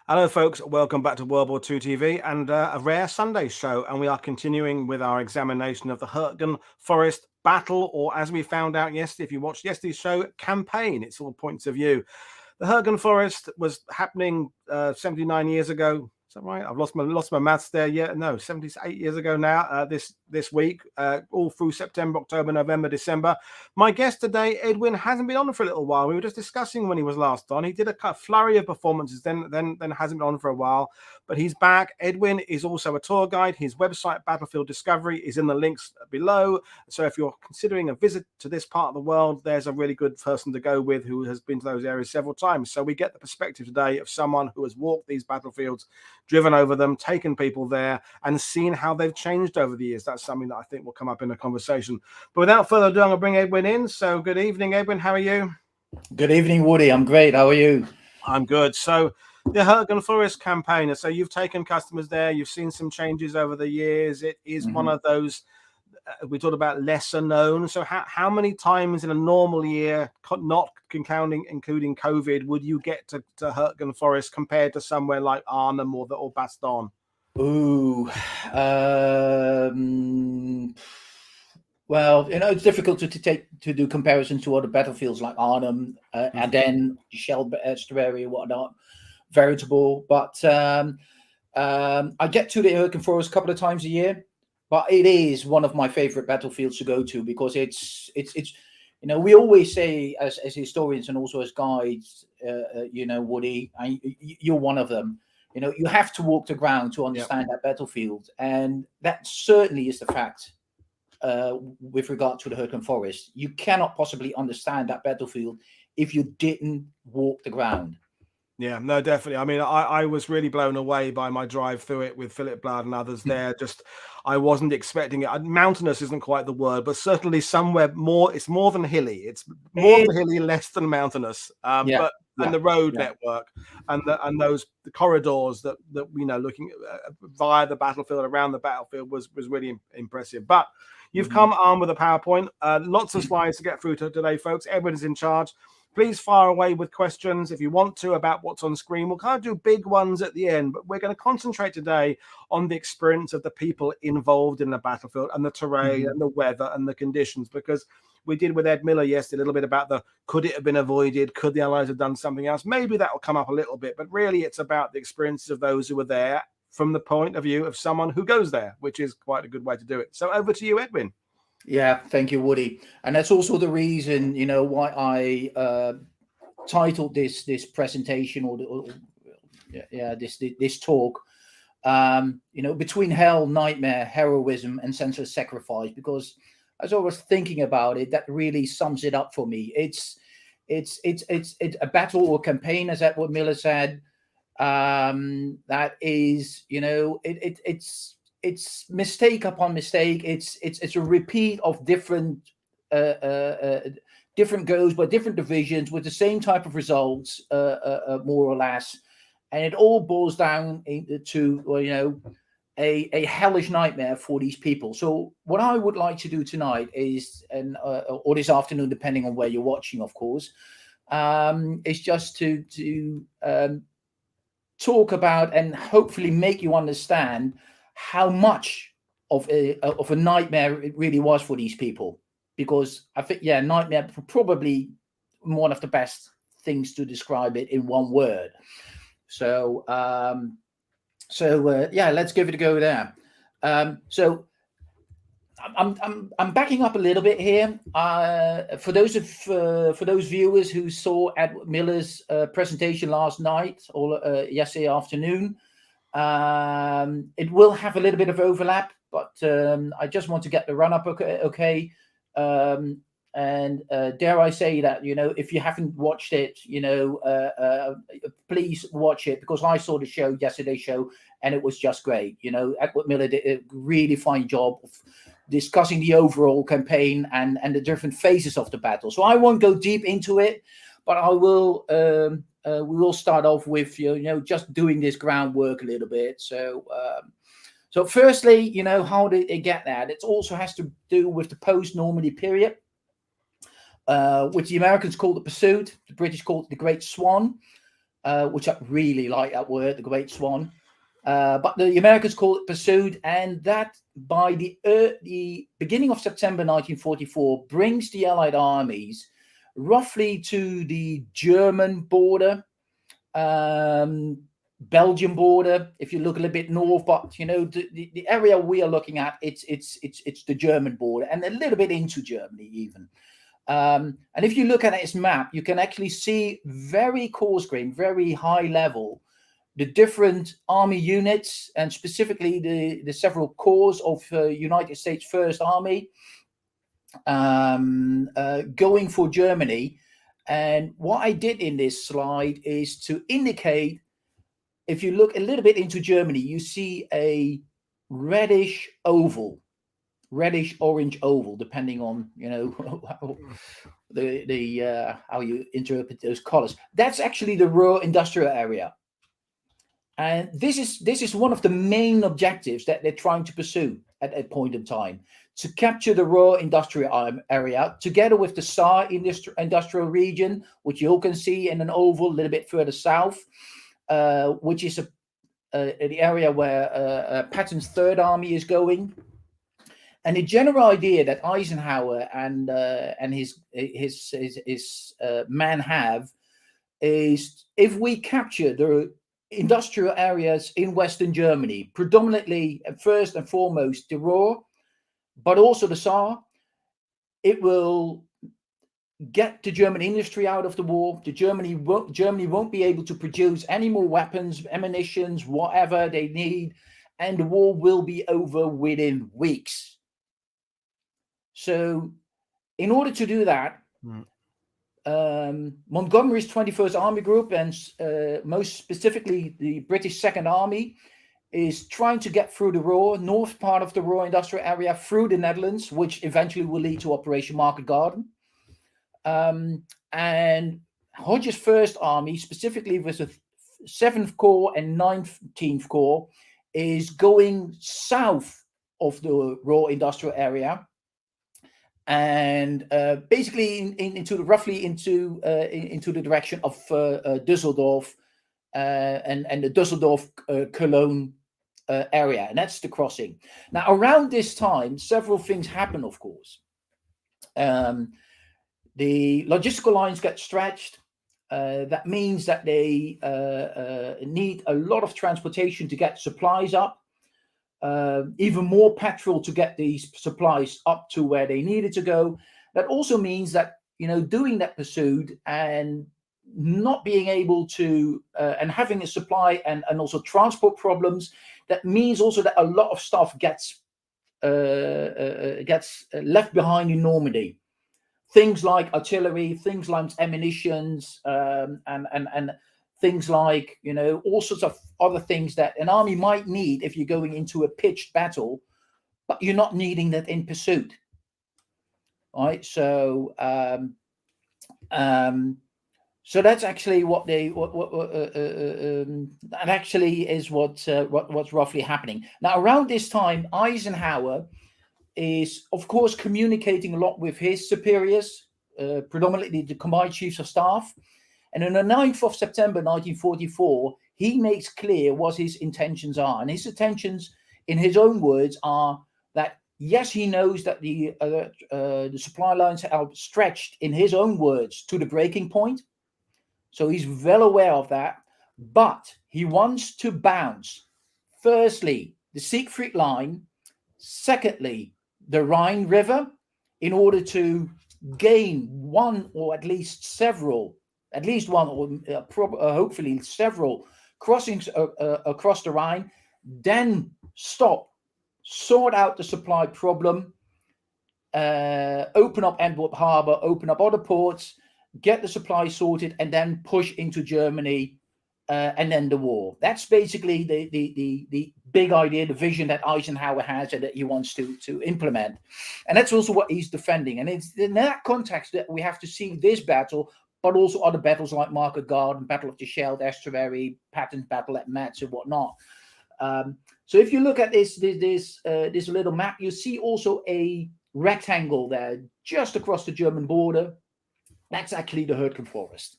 Hello, folks. Welcome back to World War II TV and a rare Sunday show. And we are continuing with our examination of the Hürtgen Forest battle, or as we found out yesterday, if you watched yesterday's show, campaign. It's all points of view. The Hürtgen Forest was happening 79 years ago. Is that right? I've lost my maths there. Yeah, no, 78 years ago now. This week, all through September, October, November, December. My guest today, Edwin, hasn't been on for a little while. We were just discussing when he was last on. He did a flurry of performances, then hasn't been on for a while, but he's back. Edwin is also a tour guide. His website, Battlefield Discovery, is in the links below. So if you're considering a visit to this part of the world, there's a really good person to go with who has been to those areas several times. So we get the perspective today of someone who has walked these battlefields, driven over them, taken people there, and seen how they've changed over the years. That's something that I think will come up in a conversation. But without further ado, I'm going to bring Edwin in. So good evening, Edwin. How are you? Good evening, Woody. I'm great. How are you? I'm good. So the Hürtgen Forest campaign. So you've taken customers there. You've seen some changes over the years. It is one of those, we talked about lesser known. So how many times in a normal year, not including COVID, would you get to Hürtgen Forest compared to somewhere like Arnhem or Bastogne? Ooh, well, it's difficult to do comparisons to other battlefields like Arnhem and then Shell Estuary and whatnot, veritable. But I get to the Hürtgen Forest a couple of times a year, but it is one of my favorite battlefields to go to because it's we always say as historians and also as guides, Woody, you're one of them. You have to walk the ground to understand that battlefield, and that certainly is the fact with regard to the Hürtgen Forest. You cannot possibly understand that battlefield if you didn't walk the ground. Yeah, no, definitely. I mean, I was really blown away by my drive through it with Philip Blood and others there. Just, I wasn't expecting it. Mountainous isn't quite the word, but certainly somewhere more. It's more than hilly. It's more than hilly, less than mountainous. And the road network and the corridors that looking via the battlefield, around the battlefield was really impressive. But you've come armed with a PowerPoint. Lots of slides to get through today, folks. Edwin is in charge. Please fire away with questions if you want to about what's on screen. We'll kind of do big ones at the end, but we're going to concentrate today on the experience of the people involved in the battlefield and the terrain and the weather and the conditions, because we did with Ed Miller yesterday a little bit about could it have been avoided? Could the Allies have done something else? Maybe that will come up a little bit, but really it's about the experiences of those who were there from the point of view of someone who goes there, which is quite a good way to do it. So over to you, Edwin. Yeah, thank you, Woody. And that's also the reason, why I titled this presentation this talk, between hell, nightmare, heroism, and senseless sacrifice. Because as I was thinking about it, that really sums it up for me. It's a battle or campaign, as Edward Miller said. That is, it's mistake upon mistake. It's a repeat of different goes by different divisions with the same type of results, more or less, and it all boils down to a hellish nightmare for these people. So what I would like to do tonight is, or this afternoon, depending on where you're watching, of course, is just to talk about and hopefully make you understand how much of a nightmare it really was for these people. Because I think, nightmare probably one of the best things to describe it in one word. So let's give it a go there. So I'm backing up a little bit here. For those viewers who saw Edward Miller's presentation last night or yesterday afternoon, it will have a little bit of overlap, but I just want to get the run up okay. And dare I say that, if you haven't watched it, please watch it, because I saw the yesterday's show, and it was just great. Edward Miller did a really fine job of discussing the overall campaign and the different phases of the battle. So I won't go deep into it, but I will. We will start off with just doing this groundwork a little bit. So firstly, how did they get that? It also has to do with the post-Normandy period, which the Americans called the pursuit, the British called it the Great Swan. which I really like that word, the Great Swan. But the Americans call it pursued, and that by the beginning of September 1944 brings the Allied armies roughly to the German border, Belgian border. If you look a little bit north, but the area we are looking at, it's the German border, and a little bit into Germany even. And if you look at this map, you can actually see very coarse grain, very high level, the different army units, and specifically the several corps of United States First Army going for Germany. And what I did in this slide is to indicate, if you look a little bit into Germany, you see a reddish oval, reddish orange oval, depending on how you interpret those colors. That's actually the Ruhr industrial area. And this is one of the main objectives that they're trying to pursue at that point in time, to capture the Ruhr industrial area together with the Saar industrial region, which you all can see in an oval a little bit further south, which is the area where Patton's Third Army is going. And the general idea that Eisenhower and his men have is, if we capture the industrial areas in Western Germany, predominantly first and foremost the Ruhr, but also the Saar, it will get the German industry out of the war. Germany won't be able to produce any more weapons, ammunitions, whatever they need, and the war will be over within weeks. So in order to do that, Montgomery's 21st Army Group, and most specifically the British Second Army, is trying to get through the Ruhr, north part of the Ruhr industrial area, through the Netherlands, which eventually will lead to Operation Market Garden. And Hodge's First Army, specifically with the 7th Corps and 19th Corps, is going south of the Ruhr industrial area, and basically into the direction of Düsseldorf and the Düsseldorf Cologne area, and that's the crossing. Now, around this time, several things happen, of course. The logistical lines get stretched. That means that they need a lot of transportation to get supplies up. Even more petrol to get these supplies up to where they needed to go. That also means that, doing that pursuit and not being able to, and having a supply and also transport problems, that means also that a lot of stuff gets left behind in Normandy. Things like artillery, things like ammunitions, and things like, all sorts of other things that an army might need if you're going into a pitched battle, but you're not needing that in pursuit. All right. So, so that's actually that actually is what's roughly happening. Now, around this time, Eisenhower is, of course, communicating a lot with his superiors, predominantly the combined chiefs of staff. And on the 9th of September 1944, he makes clear what his intentions are. And his intentions, in his own words, are that, yes, he knows that the supply lines are stretched, in his own words, to the breaking point. So he's well aware of that. But he wants to bounce, firstly, the Siegfried Line, secondly, the Rhine River, in order to gain one or at least one or hopefully several crossings across the Rhine, then stop, sort out the supply problem, open up Antwerp Harbor, open up other ports, get the supply sorted, and then push into Germany and end the war. That's basically the big idea, the vision that Eisenhower has and that he wants to implement. And that's also what he's defending. And it's in that context that we have to see this battle, but also other battles like Market Garden, Battle of the Scheldt Estuary, Patton's Battle at Metz and whatnot. So if you look at this little map, you see also a rectangle there just across the German border. That's actually the Hürtgen Forest.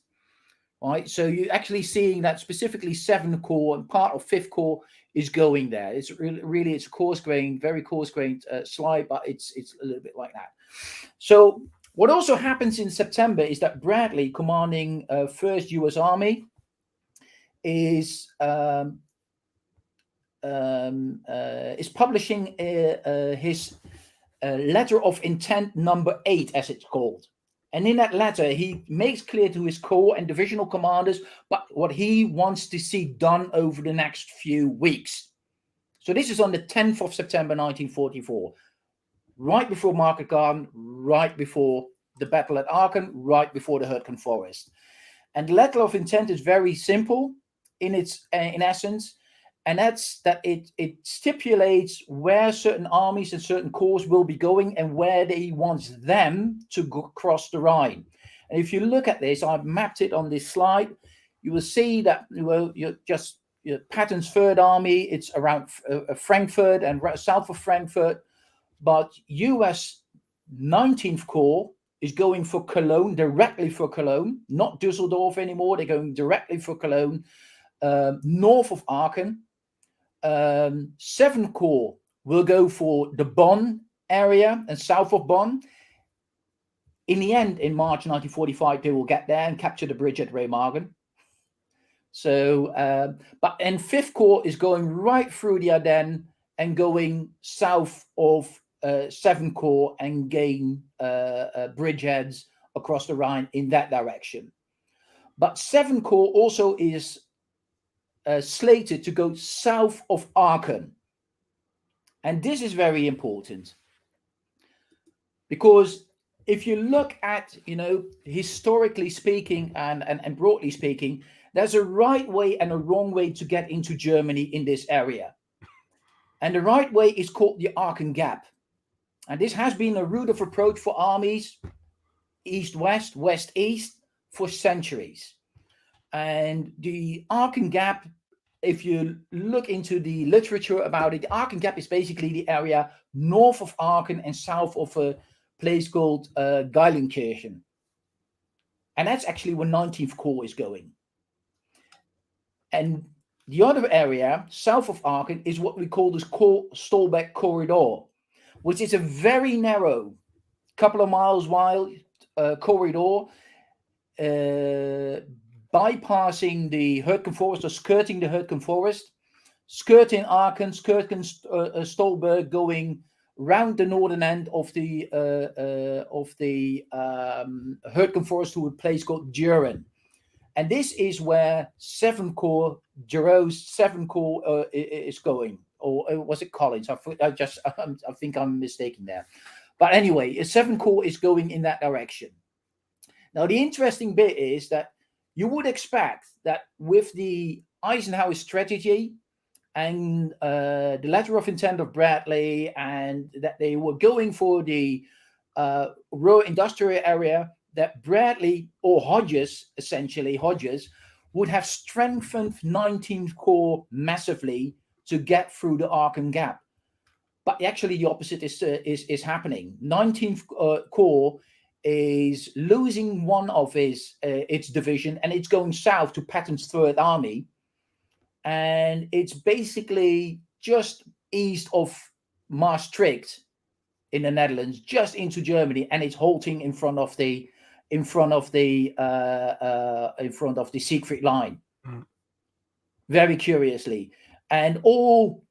right? So you're actually seeing that specifically 7th Corps and part of 5th Corps is going there. It's really it's a coarse-grained, very coarse-grained slide, but it's a little bit like that. So what also happens in September is that Bradley, commanding 1st U.S. Army, is publishing his letter of intent number 8, as it's called. And in that letter, he makes clear to his corps and divisional commanders what he wants to see done over the next few weeks. So this is on the 10th of September, 1944, right before Market Garden, right before the battle at Aachen, right before the Hürtgen Forest. And the letter of intent is very simple in its in essence, and that's that it stipulates where certain armies and certain corps will be going and where he wants them to cross the Rhine. And if you look at this, I've mapped it on this slide. You will see that Patton's 3rd Army, it's around Frankfurt and south of Frankfurt, but US 19th Corps is going for Cologne, directly for Cologne, not Dusseldorf anymore. They're going directly for Cologne, north of Aachen. 7th Corps will go for the Bonn area and south of Bonn. In the end, in March 1945, they will get there and capture the bridge at Remagen. So, and 5th Corps is going right through the Ardennes and going south of 7th Corps and gain bridgeheads across the Rhine in that direction. But 7th Corps also is slated to go south of Aachen. And this is very important because if you look at, historically speaking and broadly speaking, there's a right way and a wrong way to get into Germany in this area. And the right way is called the Aachen Gap. And this has been a route of approach for armies, east-west, west-east, for centuries. And the Aachen Gap, if you look into the literature about it, the Aachen Gap is basically the area north of Aachen and south of a place called Geilenkirchen. And that's actually where 19th Corps is going. And the other area, south of Aachen, is what we call the Stolberg Corridor, which is a very narrow, couple of miles wide corridor, bypassing the Hürtgen Forest or skirting the Hürtgen Forest, skirting Aachen, skirting Stolberg, going round the northern end of the Hürtgen Forest to a place called Düren. And this is where 7th Corps, Giroux's 7th Corps is going. Or was it Collins? I think I'm mistaken there. But anyway, 7th Corps is going in that direction. Now, the interesting bit is that you would expect that with the Eisenhower strategy and the letter of intent of Bradley, and that they were going for the rural industrial area, that Bradley or Hodges, essentially Hodges, would have strengthened 19th Corps massively to get through the Aachen Gap. But actually the opposite is happening. 19th Corps is losing one of its division, and it's going south to Patton's 3rd Army. And it's basically just east of Maastricht in the Netherlands, just into Germany, and it's halting in front of the Siegfried Line. Very curiously. And all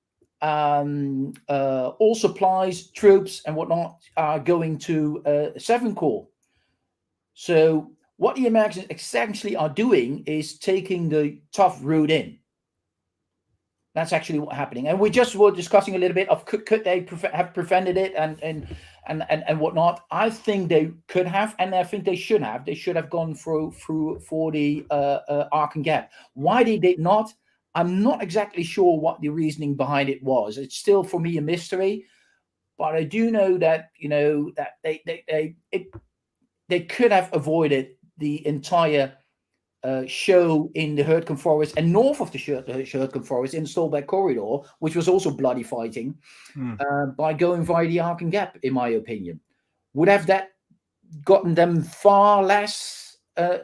supplies, troops, and whatnot are going to 7th Corps. So what the Americans essentially are doing is taking the tough route in. That's actually what's happening. And we just were discussing a little bit of could they have prevented it and whatnot. I think they could have, and I think they should have. They should have gone through for the Aachen Gap. Why they did not, I'm not exactly sure what the reasoning behind it was. It's still for me a mystery, but I do know that that they could have avoided the entire show in the Hürtgen Forest and north of the Hürtgen Forest in the Stolberg Corridor, which was also bloody fighting, by going via the Aachen Gap, in my opinion. Would have that gotten them far less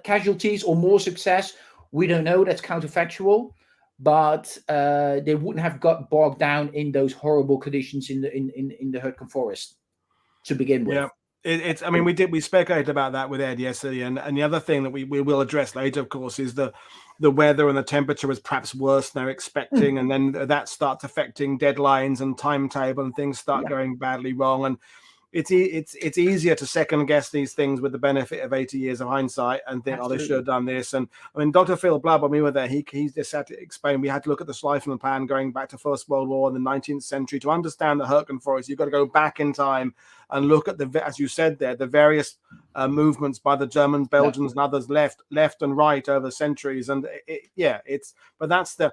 casualties or more success. We don't know. That's counterfactual. But they wouldn't have got bogged down in those horrible conditions in the Hürtgen Forest to begin with. Yeah. It's. I mean, we speculated about that with Ed yesterday, and the other thing that we will address later, of course, is the weather and the temperature was perhaps worse than they're expecting, and then that starts affecting deadlines and timetable, and things start going badly wrong. And it's easier to second guess these things with the benefit of 80 years of hindsight and think, oh, they should have done this. And I mean, Dr. Phil Blood, when we were there, he just had to explain, we had to look at the Schleifen plan going back to First World War in the 19th century to understand the Hürtgen Forest. You've got to go back in time and look at as you said there, the various movements by the Germans, Belgians, and others left and right over centuries. And but that's the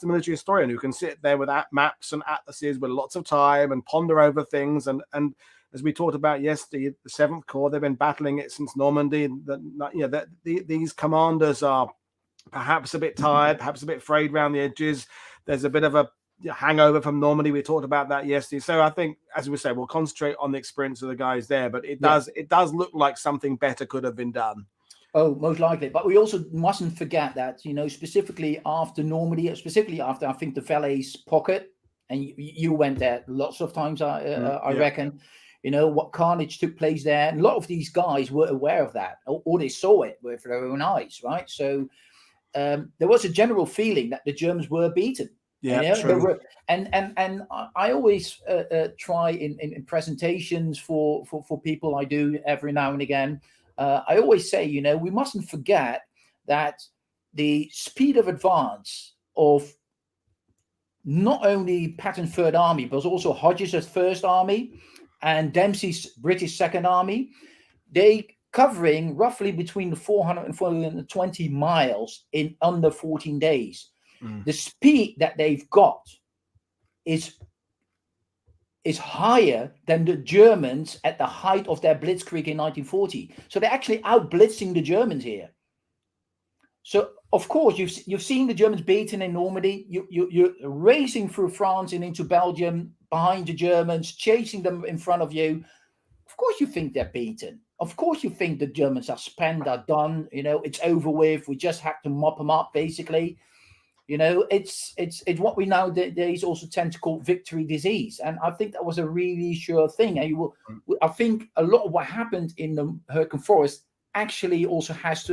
military historian who can sit there with maps and atlases with lots of time and ponder over things. And as we talked about yesterday, the 7th Corps, they've been battling it since Normandy. These commanders are perhaps a bit tired, perhaps a bit frayed around the edges. There's a bit of a hangover from Normandy. We talked about that yesterday. So I think, as we say, we'll concentrate on the experience of the guys there. But it does look like something better could have been done. Oh, most likely. But we also mustn't forget that, specifically after Normandy, specifically after, I think, the Valais pocket, and you went there lots of times, I reckon. What carnage took place there. And a lot of these guys were aware of that, or they saw it with their own eyes, right? So there was a general feeling that the Germans were beaten. Yeah, true. And I always try in presentations for people I do every now and again. I always say, we mustn't forget that the speed of advance of not only Patton's Third Army, but also Hodges' First Army and Dempsey's British Second Army, they covering roughly between 400 and 420 miles in under 14 days. The speed that they've got is higher than the Germans at the height of their blitzkrieg in 1940. So they're actually out-blitzing the Germans here. So, of course, you've seen the Germans beaten in Normandy. You're racing through France and into Belgium behind the Germans, chasing them in front of you. Of course you think they're beaten. Of course you think the Germans are spent, are done. It's over with. We just have to mop them up, basically. It's what we nowadays also tend to call victory disease. And I think that was a really sure thing. And I think a lot of what happened in the Hürtgen Forest actually also has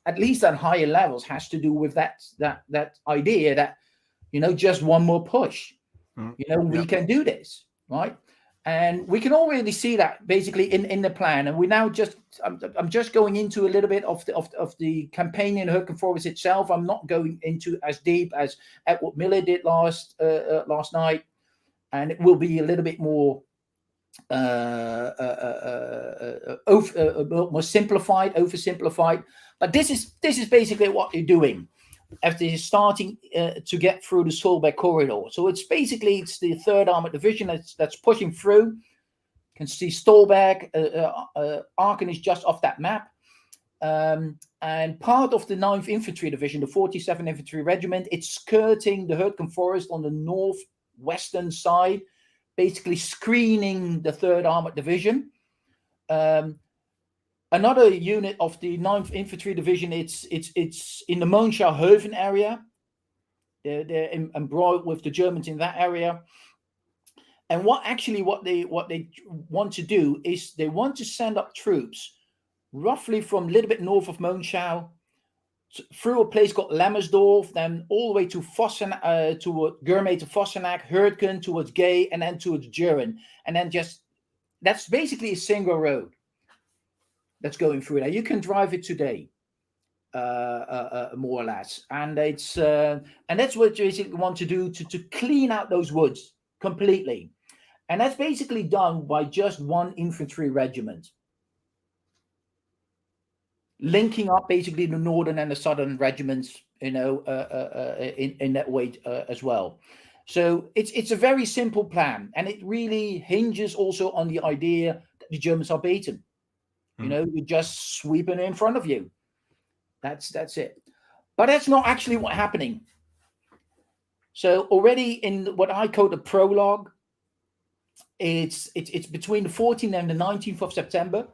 at least at higher levels, has to do with that idea that, just one more push, we can do this, right? And we can already see that basically in the plan. And we now I'm just going into a little bit of the campaign in Hürtgen Forest itself. I'm not going into as deep as Edward Miller did last night, and it will be a little bit more oversimplified. But this is basically what you're doing after you're starting to get through the Solberg corridor. So it's the 3rd Armored Division that's pushing through. You can see Stolberg, Aachen is just off that map. And part of the 9th Infantry Division, the 47th Infantry Regiment, it's skirting the Hürtgen Forest on the northwestern side, basically screening the 3rd Armored Division. Another unit of the 9th Infantry Division, it's in the Monschau-Heuven area. They're embroiled with the Germans in that area. And what they want to do is they want to send up troops roughly from a little bit north of Monschau through a place called Lemmersdorf, then all the way to Gurme to Vossenack, Hürtgen towards Gay, and then towards Düren. And then that's basically a single road that's going through there. You can drive it today, more or less. And that's what you basically want to do to clean out those woods completely. And that's basically done by just one infantry regiment, linking up basically the northern and the southern regiments, in that way as well. So it's a very simple plan, and it really hinges also on the idea that the Germans are beaten. You're just sweeping in front of you. That's it. But that's not actually what's happening. So already in what I call the prologue, it's between the 14th and the 19th of September.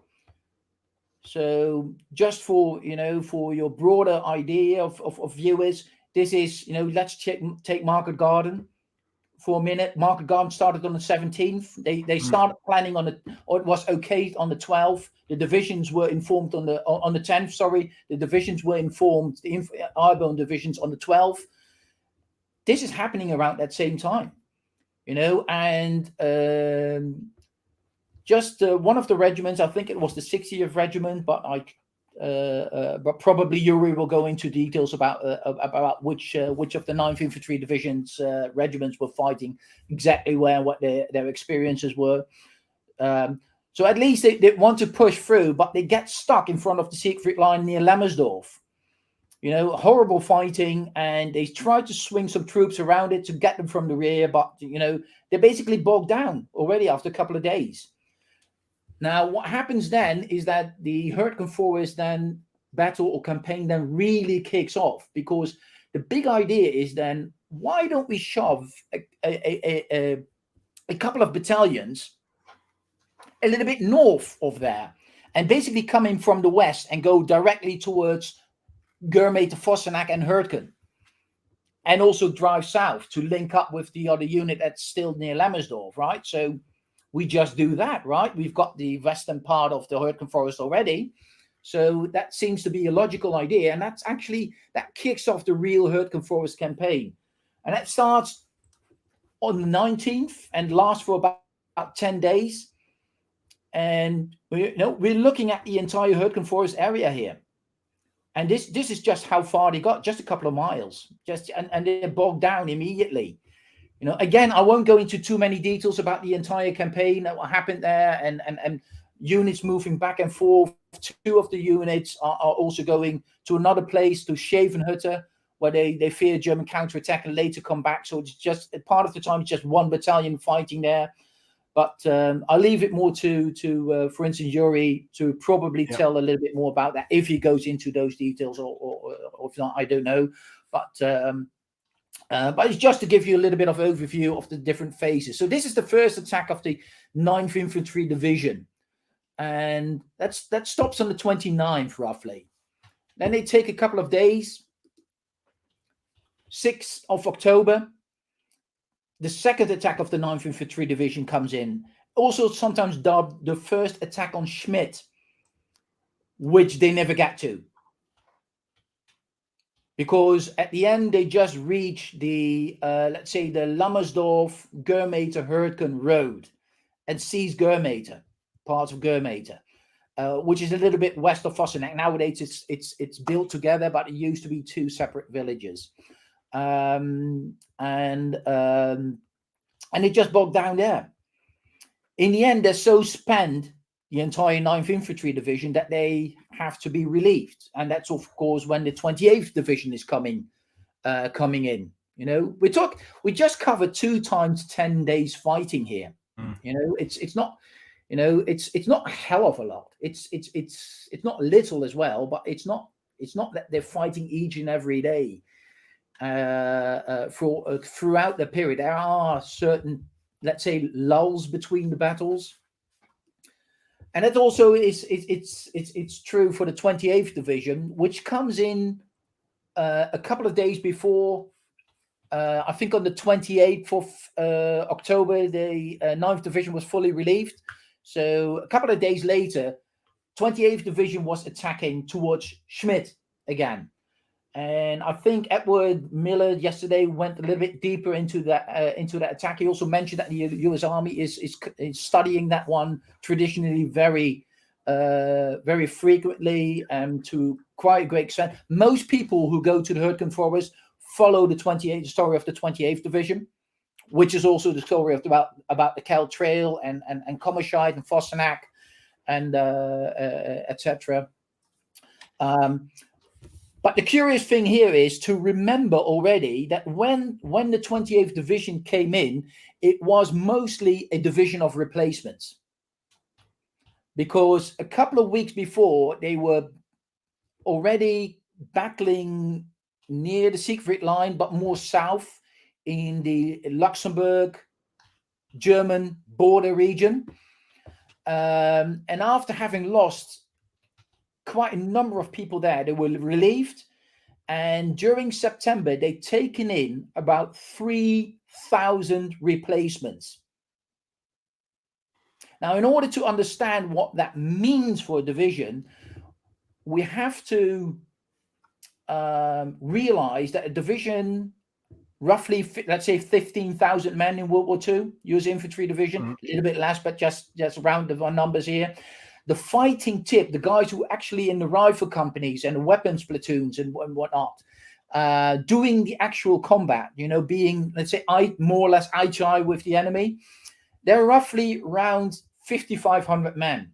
So just for, for your broader idea of viewers, this is, let's take Market Garden for a minute. Market Garden started on the 17th. They started planning or it was okay on the 12th. The divisions were informed on the 10th. Sorry, the divisions were informed. The airborne divisions on the 12th. This is happening around that same time, and just one of the regiments. I think it was the 60th Regiment, but but probably Yuri will go into details about which of the 9th Infantry Division's regiments were fighting exactly where and what their experiences were. So at least they want to push through, but they get stuck in front of the Siegfried line near Lemmersdorf. Horrible fighting, and they try to swing some troops around it to get them from the rear, but they're basically bogged down already after a couple of days. Now, what happens then is that the Hürtgen Forest battle or campaign then really kicks off, because the big idea is then, why don't we shove a couple of battalions a little bit north of there, and basically come in from the west and go directly towards Germeter, Vossenack and Hürtgen, and also drive south to link up with the other unit that's still near Lemmersdorf, right? So we just do that, right? We've got the western part of the Hürtgen Forest already. So that seems to be a logical idea. And that kicks off the real Hürtgen Forest campaign. And that starts on the 19th and lasts for about 10 days. And we're looking at the entire Hürtgen Forest area here. And this is just how far they got, just a couple of miles, and they're bogged down immediately. Again, I won't go into too many details about the entire campaign that what happened there, and units moving back and forth. Two of the units are also going to another place, to Schevenhütte, where they fear German counterattack and later come back. So it's just part of the time, it's just one battalion fighting there. But I'll leave it more to for instance, Yuri to probably tell a little bit more about that if he goes into those details, or if not, I don't know. But it's just to give you a little bit of overview of the different phases. So this is the first attack of the 9th Infantry Division, and that stops on the 29th roughly. Then they take a couple of days. 6th of October. The second attack of the 9th Infantry Division comes in, also sometimes dubbed the first attack on Schmidt, which they never get to. Because at the end, they just reach the, let's say, the Lammersdorf, Germeter, Hürtgen road and seize Germeter, parts of Germeter, which is a little bit west of Vossenack. Nowadays, it's built together, but it used to be two separate villages. And they just bogged down there. In the end, they're so spent, the entire 9th Infantry Division, that they have to be relieved, and that's of course when the 28th Division is coming in. We just covered 2 times 10 days fighting here. It's not, it's not a hell of a lot. It's not little as well, but it's not that they're fighting each and every day. Throughout the period, there are certain, let's say, lulls between the battles, and that also it's true for the 28th Division, which comes in a couple of days before. I think on the 28th of October, the 9th Division was fully relieved. So a couple of days later, 28th Division was attacking towards Schmidt again. And I think Edward Miller yesterday went a little bit deeper into that attack. He also mentioned that the U.S. Army is studying that one traditionally very frequently, and to quite a great extent. Most people who go to the Hürtgen Forest follow the story of the 28th Division, which is also the story of about the Kell Trail and Kommerscheid and Vossenack and etc. But the curious thing here is to remember already that when the 28th Division came in, it was mostly a division of replacements. Because a couple of weeks before, they were already battling near the Siegfried line, but more south in the Luxembourg German border region. And after having lost quite a number of people there. They were relieved. And during September, they'd taken in about 3,000 replacements. Now, in order to understand what that means for a division, we have to realize that a division, roughly, let's say 15,000 men in World War II, US infantry division, a little bit less, but just round the numbers here. The fighting tip, the guys who were actually in the rifle companies and the weapons platoons and whatnot, doing the actual combat, being, let's say, more or less eye to eye with the enemy, they're roughly around 5,500 men.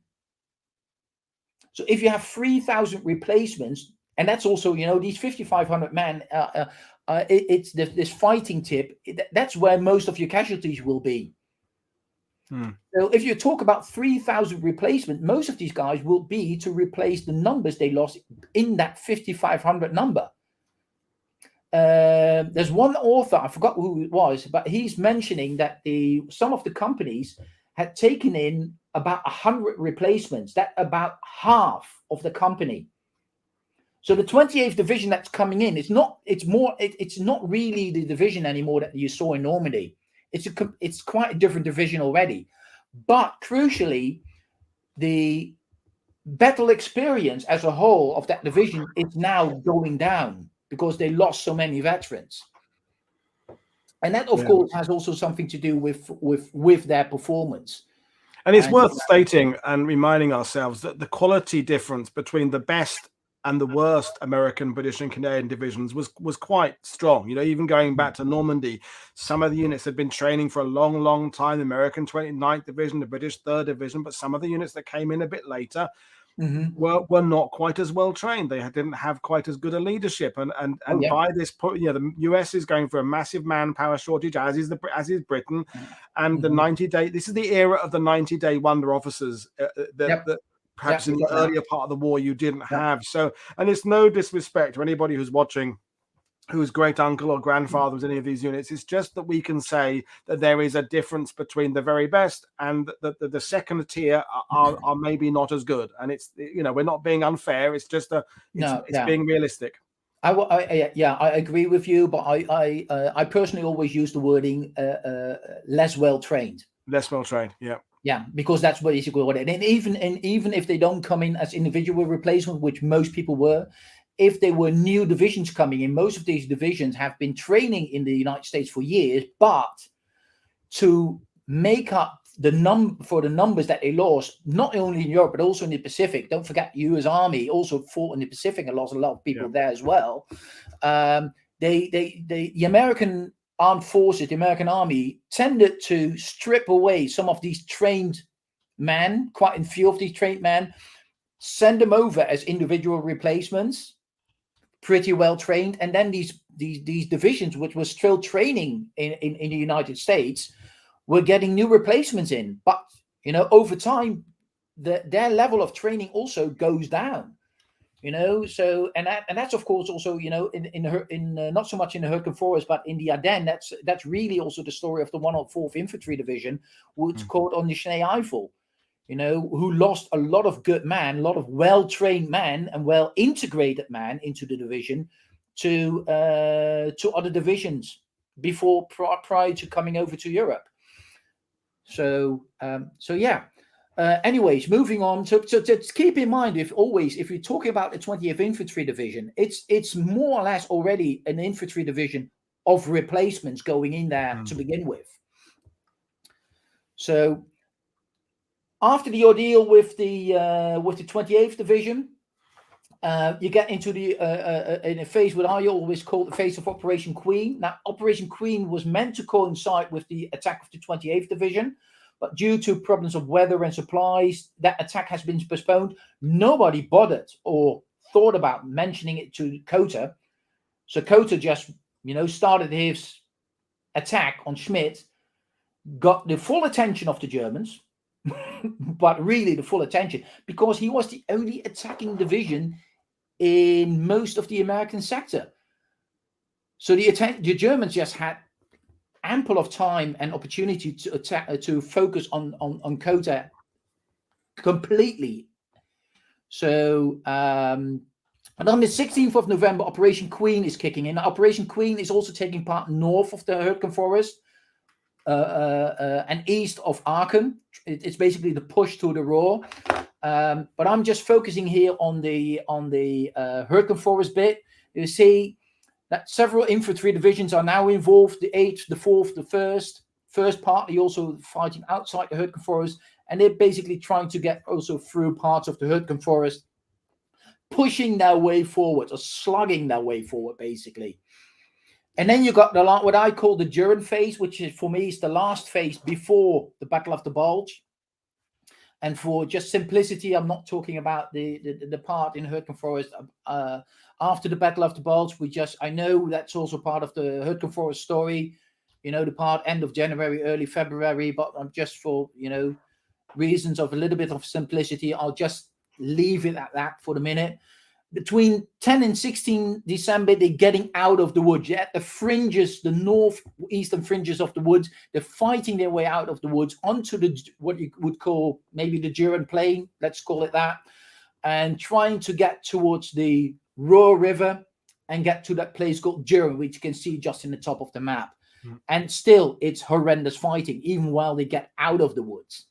So if you have 3,000 replacements, and that's also, these 5,500 men, it's this fighting tip, that's where most of your casualties will be. So if you talk about 3,000 replacement, most of these guys will be to replace the numbers they lost in that 5,500 number. There's one author, I forgot who it was, but he's mentioning that some of the companies had taken in about 100 replacements. That about half of the company. So the 28th division that's coming in, it's not really the division anymore that you saw in Normandy. It's quite a different division already. But crucially, the battle experience as a whole of that division is now going down because they lost so many veterans. And that, of course, has also something to do with their performance. And it's worth stating and reminding ourselves that the quality difference between the best and the worst American, British, and Canadian divisions was quite strong. Even going back to Normandy, some of the units had been training for a long, long time. The American 29th Division, the British 3rd Division, but some of the units that came in a bit later were not quite as well trained. They didn't have quite as good a leadership, and by this point, the US is going for a massive manpower shortage, as is Britain, and the 90-day. This is the era of the 90-day wonder officers that perhaps in the earlier part of the war you didn't have. So, and it's no disrespect to anybody who's watching, whose great uncle or grandfather was in any of these units. It's just that we can say that there is a difference between the very best and the second tier are maybe not as good. And it's, we're not being unfair. It's just it's being realistic. I agree with you, but I personally always use the wording less well trained. Less well trained, yeah. Yeah, because that's basically what it is. And even if they don't come in as individual replacement, which most people were, if they were new divisions coming in, most of these divisions have been training in the United States for years, but to make up for the numbers that they lost, not only in Europe, but also in the Pacific. Don't forget, the US Army also fought in the Pacific and lost a lot of people there as well. The American armed forces, the American Army, tended to strip away some of these trained men, quite a few of these trained men, send them over as individual replacements, pretty well trained, and then these divisions, which were still training in the United States, were getting new replacements in. But over time, their level of training also goes down. So and that's of course also in not so much in the Hürtgen Forest, but in the Ardennes. That's really also the story of the 104th Infantry Division, which caught on the Schnee Eifel. Who lost a lot of good men, a lot of well-trained men and well-integrated men into the division to other divisions prior to coming over to Europe. So yeah. Anyways, moving on. So to keep in mind, if you're talking about the 20th Infantry Division, it's more or less already an infantry division of replacements going in there to begin with. So after the ordeal with the 28th Division, you get into in a phase what I always call the phase of Operation Queen. Now, Operation Queen was meant to coincide with the attack of the 28th Division, but due to problems of weather and supplies, that attack has been postponed. Nobody bothered or thought about mentioning it to Cotter. So Cotter just, started his attack on Schmidt, got the full attention of the Germans, but really the full attention, because he was the only attacking division in most of the American sector. So the Germans just had ample of time and opportunity to attack, to focus on Cotter completely. So, and on the 16th of November, Operation Queen is kicking in. Operation Queen is also taking part north of the Hürtgen Forest and east of Aachen. It's basically the push to the Ruhr. But I'm just focusing here on the Hürtgen Forest bit. You see that several infantry divisions are now involved. The 8th, the 4th, the 1st partly also fighting outside the Hürtgen Forest, and they're basically trying to get also through parts of the Hürtgen Forest, pushing their way forward or slugging their way forward, basically. And then you got the what I call the Duran phase, which is for me is the last phase before the Battle of the Bulge. And for just simplicity, I'm not talking about the part in Hürtgen Forest after the Battle of the Bulge. I know that's also part of the Hürtgen Forest story, you know, the part end of January, early February. But I'm just for, you know, reasons of a little bit of simplicity, I'll just leave it at that for the minute. Between 10 and 16 December, they're getting out of the woods. At the fringes, the northeastern fringes of the woods, they're fighting their way out of the woods onto the what you would call maybe the Duran Plain, let's call it that, and trying to get towards the Ruhr River and get to that place called Duran, which you can see just in the top of the map. And still, it's horrendous fighting, even while they get out of the woods.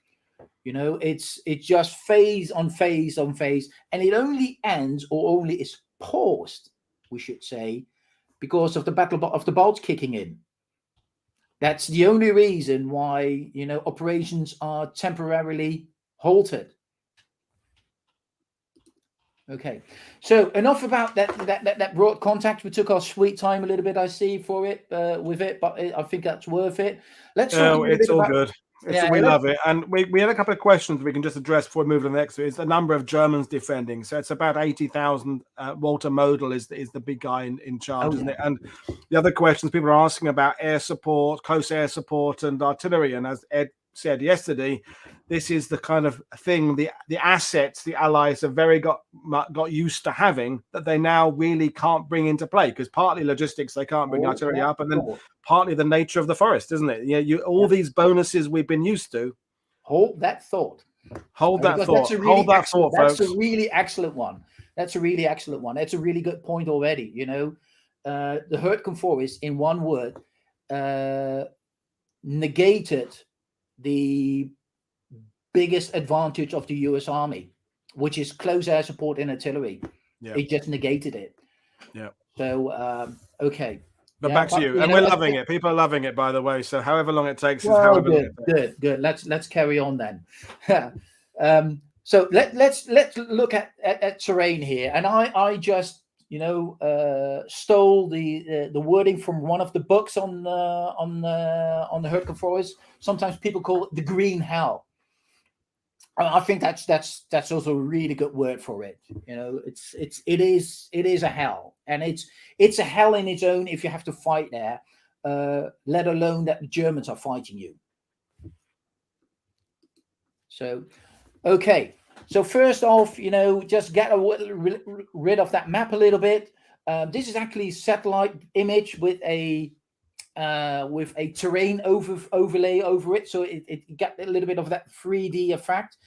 You know, it's just phase on phase on phase, and it only ends or only is paused, we should say, because of the Battle of the Bulge kicking in. That's the only reason why, you know, operations are temporarily halted. Okay, so enough about that broad contact. We took our sweet time a little bit, I see, for it with it, but I think that's worth it. Let's talk a little bit about. Good. We love it. And we had a couple of questions we can just address before we move to the next. It's the number of Germans defending. So it's about 80,000. Walter Model is the big guy in charge, isn't it? And the other questions people are asking about air support, close air support and artillery. And as Ed said yesterday, this is the kind of thing, the assets the Allies have got used to having that they now really can't bring into play, because partly logistics, they can't bring artillery up, and then partly the nature of the forest, isn't it? Yeah, these bonuses we've been used to. Hold that thought. Hold that thought. Hold that thought, folks. That's a really excellent one. That's a really excellent one. That's a really good point already. You know, the Hürtgen Forest, in one word, negated the biggest advantage of the US Army, which is close air support and artillery. It just negated it. Yeah. So okay. But back to you. And we're loving it. People are loving it, by the way. So however long it takes is however long it takes. Good. Let's carry on then. So let's look at terrain here. And I just, you know, stole the wording from one of the books on the Hürtgen Forest. Sometimes people call it the Green Hell. I think that's also a really good word for it. You know, it is a hell, and it's a hell in its own if you have to fight there, let alone that the Germans are fighting you. So, okay. So first off, you know, just get rid of that map a little bit. This is actually a satellite image with a terrain overlay over it, so it got a little bit of that 3D effect.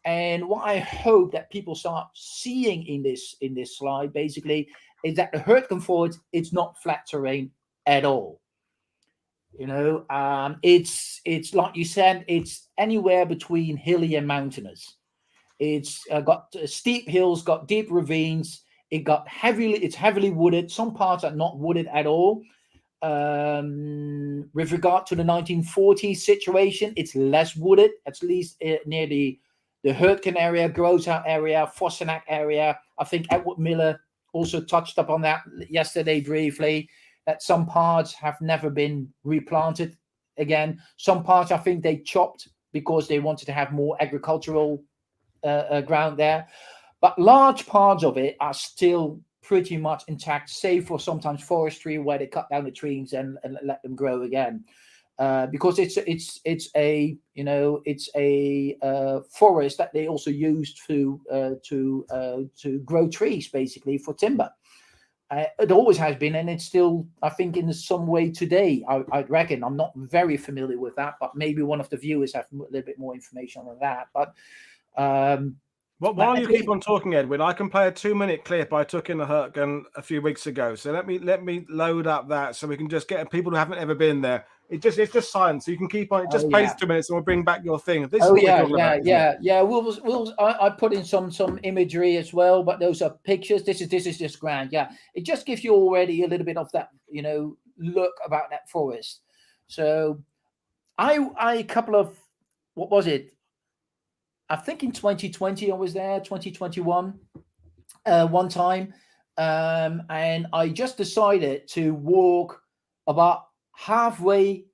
And what I hope that people start seeing in this slide basically is that the Hürtgen Forest, it's not flat terrain at all. You know, it's like you said, it's anywhere between hilly and mountainous. It's got steep hills, got deep ravines. It's heavily wooded. Some parts are not wooded at all. With regard to the 1940s situation, it's less wooded, at least near the Hürtgen area, Großau area, Vossenack area. I think Edward Miller also touched upon that yesterday briefly, that some parts have never been replanted again. Some parts I think they chopped because they wanted to have more agricultural ground there. But large parts of it are still pretty much intact, save for sometimes forestry where they cut down the trees and let them grow again, because it's a forest that they also used to grow trees basically for timber. It always has been, and it's still, I think, in some way today. I reckon. I'm not very familiar with that, but maybe one of the viewers have a little bit more information on that. But Well, while you keep on talking, Edwin, I can play a 2-minute clip I took in the Hürtgen a few weeks ago. So let me load up that so we can just get people who haven't ever been there. It's just silence. So you can keep on. It just plays 2 minutes, and we'll bring back your thing. This is what we're talking about. Yeah. I put in some imagery as well, but those are pictures. This is just grand. Yeah, it just gives you already a little bit of that, look about that forest. So, I couple of, what was it? I think in 2020 I was there, 2021, one time, and I just decided to walk about halfway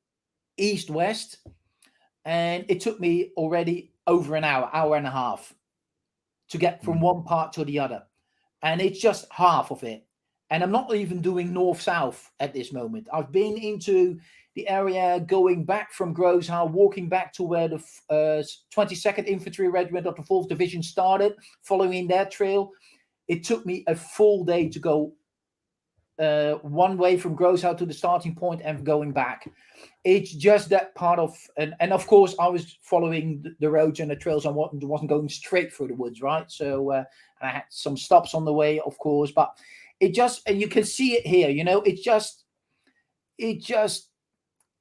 east-west, and it took me already over an hour and a half to get from one part to the other, and it's just half of it. And I'm not even doing north-south at this moment. I've been into the area going back from Groshow, walking back to where the 22nd Infantry Regiment of the 4th Division started, following their trail. It took me a full day to go one way from Groshow to the starting point and going back. It's just that part of, and of course I was following the roads and the trails. I wasn't going straight through the woods, right? So and I had some stops on the way, of course, but it just, and you can see it here,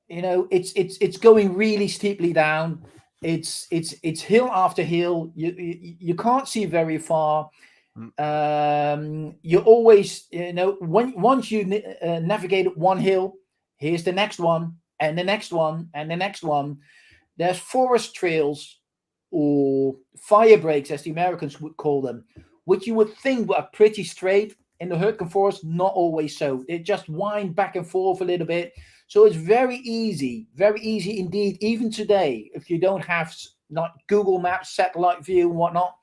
it's going really steeply down. It's hill after hill. You can't see very far. You always, once you navigate one hill, here's the next one, and the next one, and the next one. There's forest trails, or fire breaks, as the Americans would call them, which you would think were pretty straight. In the Hürtgen Forest, not always so. They just wind back and forth a little bit. So it's very easy indeed, even today, if you don't have not Google Maps, satellite view and whatnot,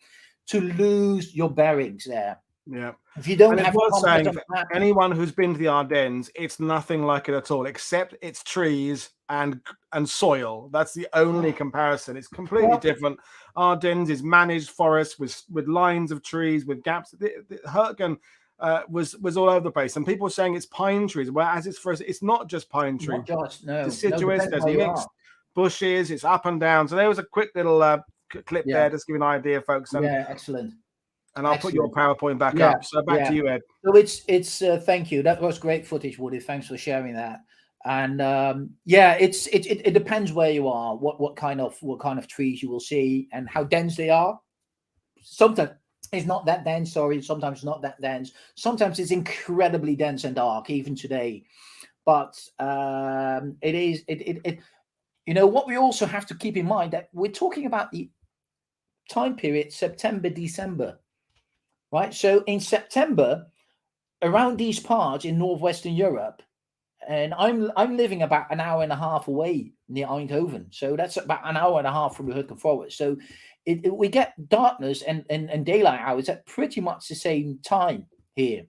to lose your bearings there. Yeah. If you don't and have saying, anyone who's been to the Ardennes, it's nothing like it at all, except it's trees and soil. That's the only comparison. It's completely different. Ardennes is managed forest with lines of trees, with gaps. The Hürtgen was all over the place, and people were saying it's pine trees, whereas it's not just pine trees. Deciduous, there's mixed bushes, it's up and down. So there was a quick little clip there, just to give you an idea, folks. And, excellent. And I'll put your PowerPoint back up. So back to you, Ed. So it's thank you. That was great footage, Woody. Thanks for sharing that. And it depends where you are, what kind of trees you will see, and how dense they are. Sometimes it's not that dense. Sometimes it's not that dense. Sometimes it's incredibly dense and dark, even today. But it is. What we also have to keep in mind, that we're talking about the time period September, December, right? So in September, around these parts in northwestern Europe, and I'm living about an hour and a half away near Eindhoven, so that's about an hour and a half from the Hürtgen Forest. So we get darkness and daylight hours at pretty much the same time here.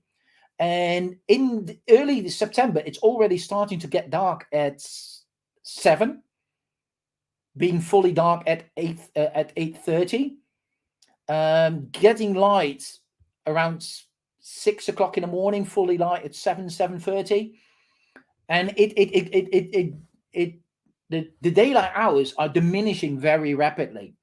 And in early September, it's already starting to get dark at 7, being fully dark at 8:30, getting light around 6 o'clock in the morning, fully light at 7:30, and the daylight hours are diminishing very rapidly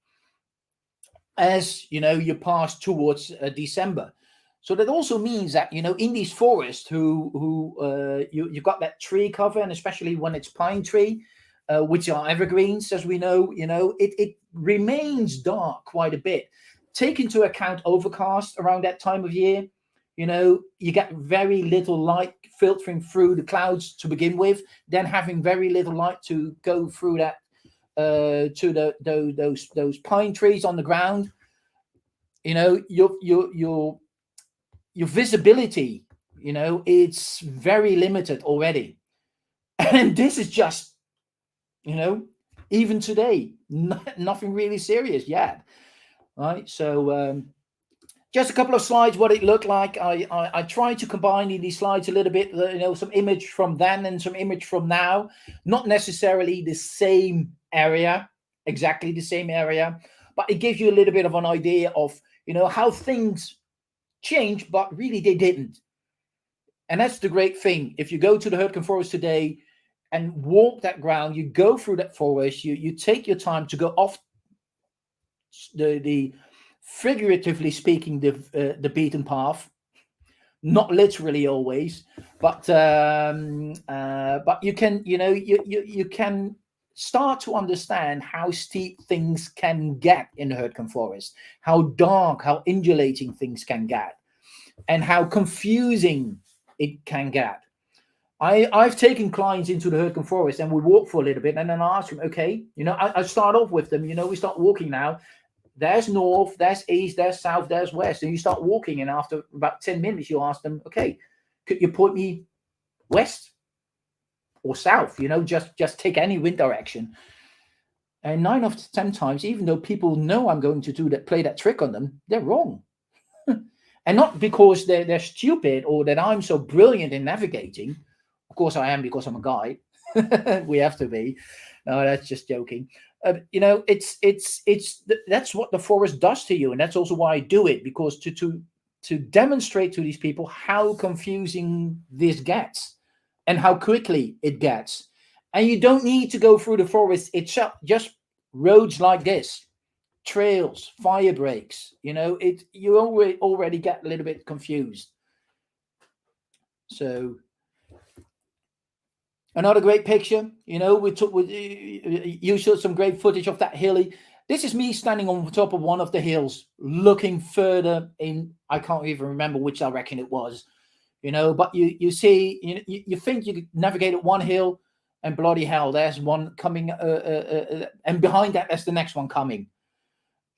as you pass towards December. So that also means that in these forests, you've got that tree cover, and especially when it's pine tree, which are evergreens, as we know, it remains dark quite a bit. Take into account overcast around that time of year. You get very little light filtering through the clouds to begin with, then having very little light to go through that to those pine trees on the ground. Your visibility, it's very limited already, and this is just, even today, nothing really serious yet, right? So just a couple of slides, what it looked like. I tried to combine in these slides a little bit, some image from then and some image from now, not necessarily the same area, exactly the same area, but it gives you a little bit of an idea of, how things changed, but really they didn't. And that's the great thing. If you go to the Hürtgen Forest today and walk that ground, you go through that forest, you take your time to go off the figuratively speaking, the beaten path. Not literally always, but you can, you can start to understand how steep things can get in the Hürtgen Forest, how dark, how undulating things can get, and how confusing it can get. I've taken clients into the Hürtgen Forest and we walk for a little bit and then I ask them, okay, I start off with them, we start walking now. There's north, there's east, there's south, there's west. And you start walking, and after about 10 minutes, you ask them, okay, could you point me west or south? Just take any wind direction. And 9 out of 10 times, even though people know I'm going to play that trick on them, they're wrong. And not because they're stupid or that I'm so brilliant in navigating. Of course I am, because I'm a guide. We have to be. No, that's just joking. That's what the forest does to you, and that's also why I do it, because to demonstrate to these people how confusing this gets and how quickly it gets. And you don't need to go through the forest itself, just roads like this, trails, fire breaks. You already get a little bit confused. So. Another great picture, you showed some great footage of that hilly. This is me standing on top of one of the hills, looking further in. I can't even remember which direction it was, but you see, you think you could navigate at one hill, and bloody hell, there's one coming, and behind that, there's the next one coming.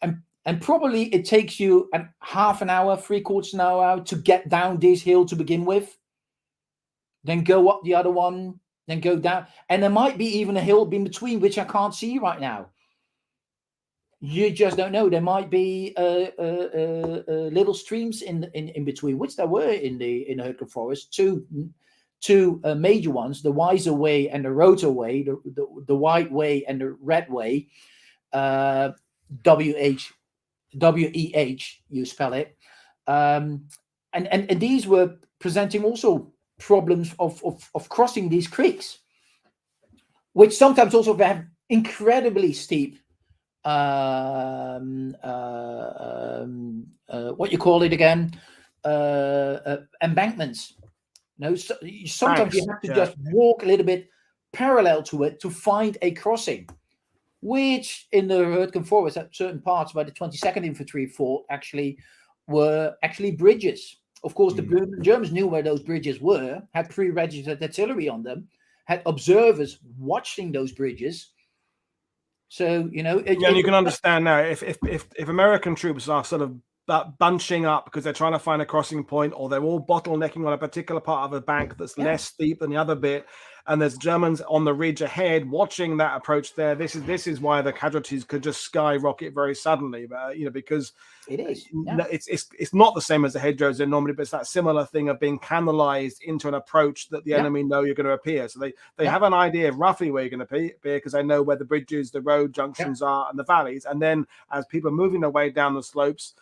And probably it takes you half an hour, 3/4 an hour to get down this hill to begin with, then go up the other one, then go down, and there might be even a hill in between, which I can't see right now. You just don't know. There might be little streams in between, which there were in the Hürtgen Forest. Two major ones: the Weiser Way and the Rotor Way, the White Way and the Red Way. WEH, you spell it, and these were presenting also problems of crossing these creeks, which sometimes also have incredibly steep what you call it again, embankments. Sometimes you have to just walk a little bit parallel to it to find a crossing, which in the Hürtgen Forest at certain parts by the 22nd Infantry Fort were bridges. Of course, the Germans knew where those bridges were, had pre-registered artillery on them, had observers watching those bridges. So, you can understand now if American troops are sort of bunching up because they're trying to find a crossing point, or they're all bottlenecking on a particular part of a bank that's less steep than the other bit, and there's Germans on the ridge ahead watching that approach there. This is why the casualties could just skyrocket very suddenly, because it is. It's not the same as the hedgerows in Normandy, but it's that similar thing of being canalized into an approach that the enemy know you're going to appear. So they have an idea of roughly where you're going to appear, because they know where the bridges, the road junctions are, and the valleys. And then as people are moving their way down the slopes,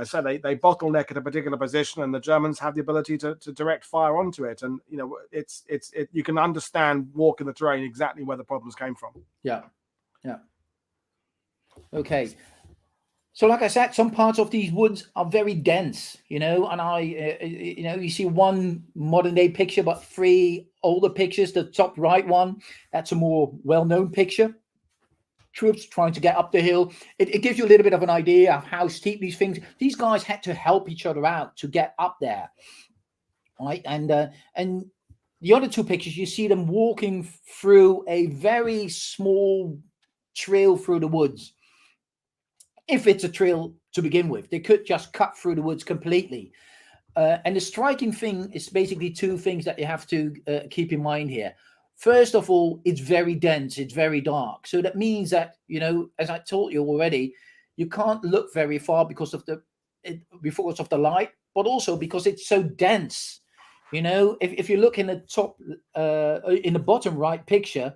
so they bottleneck at a particular position, and the Germans have the ability to direct fire onto it. And you can understand walking the terrain exactly where the problems came from. Yeah. Okay. So, like I said, some parts of these woods are very dense, and you see one modern day picture, but 3 older pictures. The top right one, that's a more well-known picture. Troops trying to get up the hill. It gives you a little bit of an idea of how steep these guys had to help each other out to get up there, right? And the other 2 pictures, you see them walking through a very small trail through the woods. If it's a trail to begin with, they could just cut through the woods completely. And the striking thing is basically 2 things that you have to keep in mind here. First of all, it's very dense, it's very dark. So that means that, as I told you already, you can't look very far because of the light, but also because it's so dense. If you look in the top, in the bottom right picture,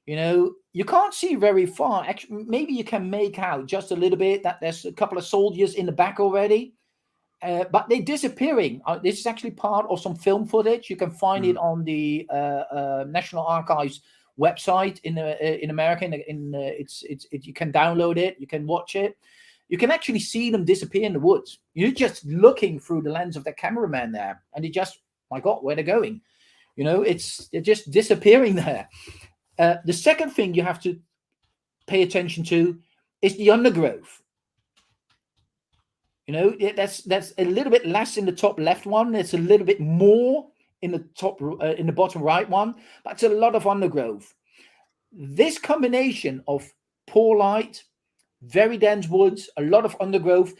you can't see very far. Actually, maybe you can make out just a little bit that there's a couple of soldiers in the back already. But they're disappearing. This is actually part of some film footage. You can find it on the National Archives website in America. You can download it. You can watch it. you can actually see them disappear in the woods. You're just looking through the lens of the cameraman there, and they just, my God, where they're going. You know, they're just disappearing there. The second thing you have to pay attention to is the undergrowth. You know, that's a little bit less in the top left one. It's a little bit more in the top, in the bottom right one, but it's a lot of undergrowth. This combination of poor light, very dense woods, a lot of undergrowth,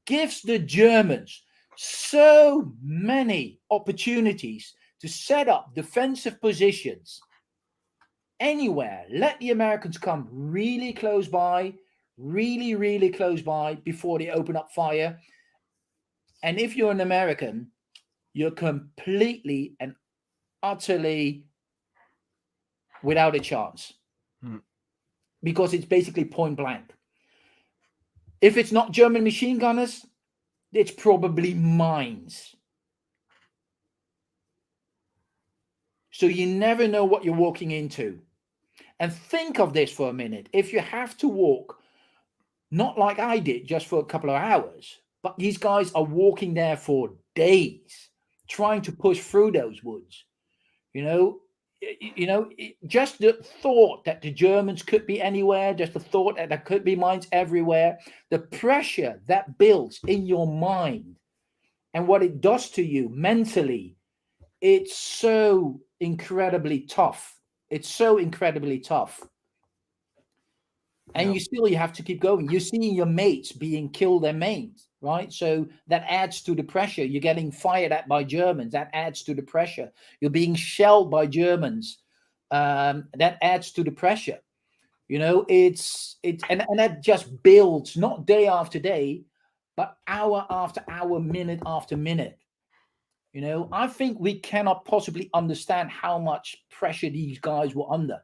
gives the Germans so many opportunities to set up defensive positions anywhere. Let the Americans come really close by, really close by before they open up fire. And if you're an American, you're completely and utterly without a chance, because it's basically point blank. If it's not German machine gunners, it's probably mines. So you never know what you're walking into. And think of this for a minute. If you have to walk, not like I did, just for a couple of hours, but these guys are walking there for days, trying to push through those woods. Just the thought that the Germans could be anywhere, just the thought that there could be mines everywhere, the pressure that builds in your mind and what it does to you mentally, it's so incredibly tough. It's so incredibly tough. And you have to keep going. You're seeing your mates being killed and maimed, right? So that adds to the pressure. You're getting fired at by Germans. That adds to the pressure. You're being shelled by Germans. That adds to the pressure. You know, and that just builds, not day after day, but hour after hour, minute after minute. You know, I think we cannot possibly understand how much pressure these guys were under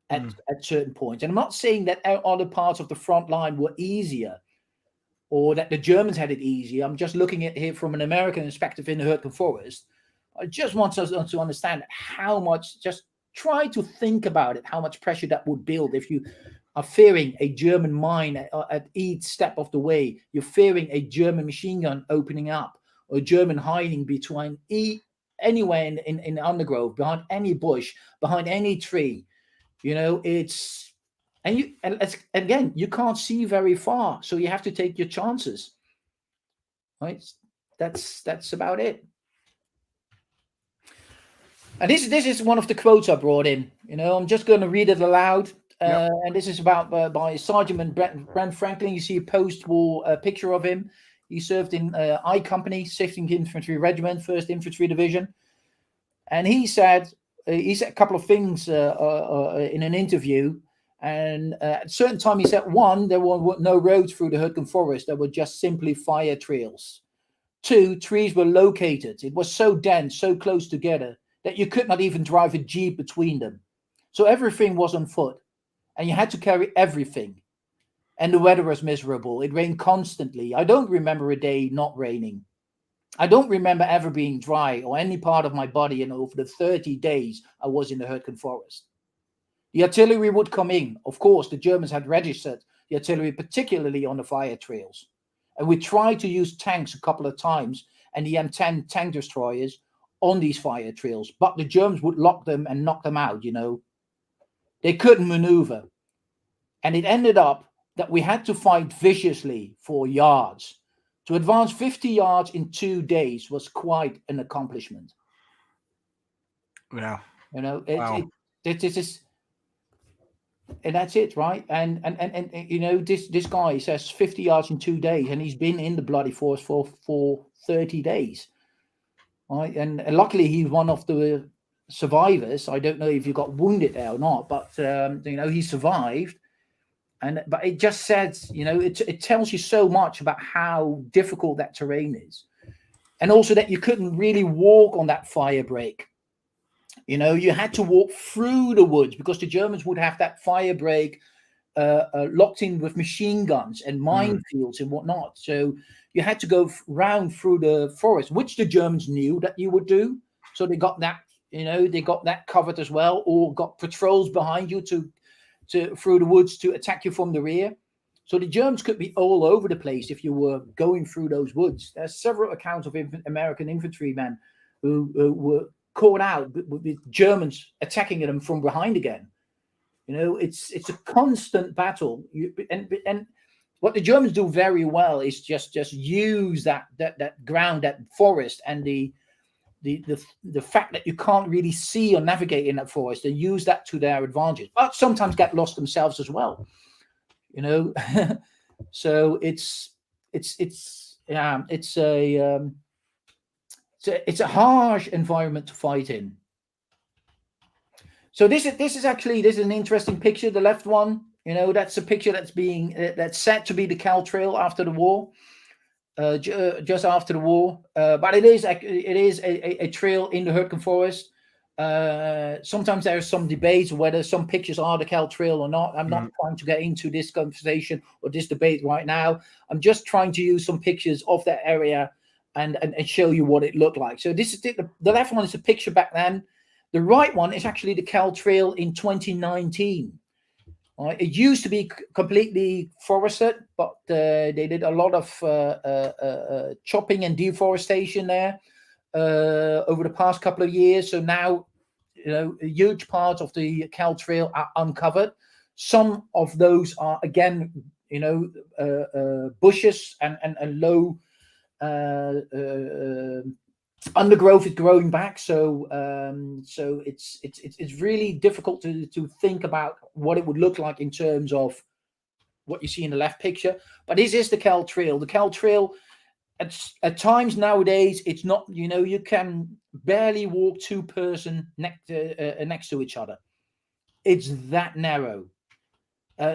at certain points. And I'm not saying that other parts of the front line were easier or that the Germans had it easier. I'm just looking at here from an American perspective in the Hürtgen Forest. I just want us to understand how much, just try to think about it, how much pressure that would build if you are fearing a German mine at each step of the way. You're fearing a German machine gun opening up, or a German hiding between anywhere in the undergrowth, behind any bush, behind any tree. You know, again, you can't see very far, so you have to take your chances. Right? That's about it. And this is one of the quotes I brought in. You know, I'm just going to read it aloud. And this is about by Sergeant Brent Franklin. You see a post-war picture of him. He served in I Company, 16th Infantry Regiment, 1st Infantry Division. And he said a couple of things in an interview. And at a certain time, he said, one, there were no roads through the Hürtgen Forest. There were just simply fire trails. Two, trees were located. It was so dense, so close together, that you could not even drive a jeep between them. So everything was on foot. And you had to carry everything. And the weather was miserable. It rained constantly. I don't remember a day not raining. I don't remember ever being dry or any part of my body in over the 30 days I was in the Hürtgen Forest. The artillery would come in. Of course, the Germans had registered the artillery, particularly on the fire trails. And we tried to use tanks a couple of times and the M10 tank destroyers on these fire trails. But the Germans would lock them and knock them out, you know. They couldn't maneuver. And it ended up that we had to fight viciously for yards. To advance 50 yards in 2 days was quite an accomplishment. Yeah. You know, it is, and that's it, right? And you know, this guy says 50 yards in 2 days, and he's been in the bloody force for 30 days. Right? And luckily he's one of the survivors. I don't know if he got wounded there or not, but you know, he survived. But it just says, you know, it tells you so much about how difficult that terrain is. And also that you couldn't really walk on that fire break. You know, you had to walk through the woods because the Germans would have that fire break locked in with machine guns and minefields and whatnot. So you had to go round through the forest, which the Germans knew that you would do. So they got that, you know, they got that covered as well, or got patrols behind you to through the woods to attack you from the rear. So the Germans could be all over the place if you were going through those woods. There's several accounts of American infantrymen who were caught out with Germans attacking them from behind again. You know, it's a constant battle. And what the Germans do very well is just use that ground, that forest, and the fact that you can't really see or navigate in that forest, and use that to their advantage. But sometimes get lost themselves as well. You know, so it's a harsh environment to fight in. So this is an interesting picture. The left one, you know, that's a picture that's set to be the Cal Trail after the war, just after the war. But it is a trail in the Hürtgen Forest. Sometimes there is some debate whether some pictures are the Cal Trail or not. I'm not trying to get into this conversation or this debate right now. I'm just trying to use some pictures of that area and show you what it looked like. So this is the left one is a picture back then. The right one is actually the Cal Trail in 2019. It used to be completely forested, but they did a lot of chopping and deforestation there over the past couple of years. So now, you know, a huge part of the Cal Trail are uncovered. Some of those are, again, you know, bushes and low undergrowth is growing back, so it's really difficult to think about what it would look like in terms of what you see in the left picture. But this is the Cal Trail. The Cal Trail, at times nowadays, it's not, you know, you can barely walk two person next to each other. It's that narrow.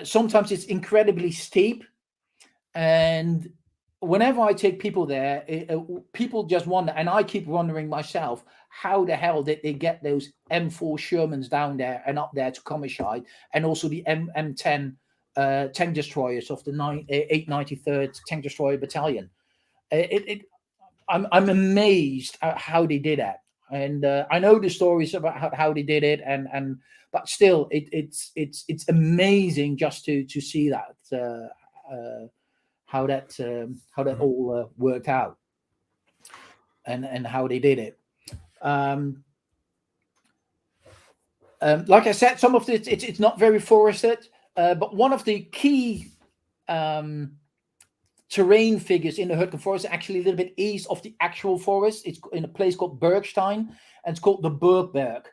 Sometimes it's incredibly steep, and whenever I take people there, people just wonder, and I keep wondering myself, how the hell did they get those M4 Shermans down there and up there to Commershide, and also the M10 tank destroyers of the 893rd Tank Destroyer Battalion? I'm amazed at how they did that, and I know the stories about how they did it, but still, it's amazing just to see that. How that all worked out, and how they did it. Like I said, some of it it's not very forested, but one of the key terrain figures in the Hürtgen Forest is actually a little bit east of the actual forest. It's in a place called Bergstein, and it's called the Bergberg,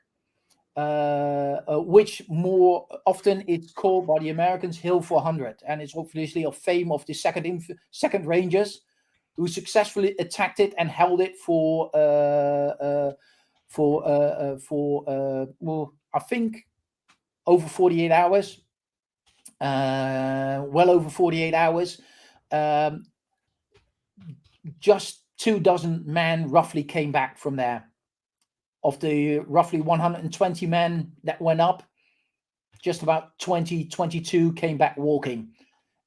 which more often it's called by the Americans Hill 400, and it's obviously of fame of the second Rangers, who successfully attacked it and held it for well, I think over 48 hours, well over 48 hours. Just 24 men roughly came back from there. Of the roughly 120 men that went up, just about 22 came back walking,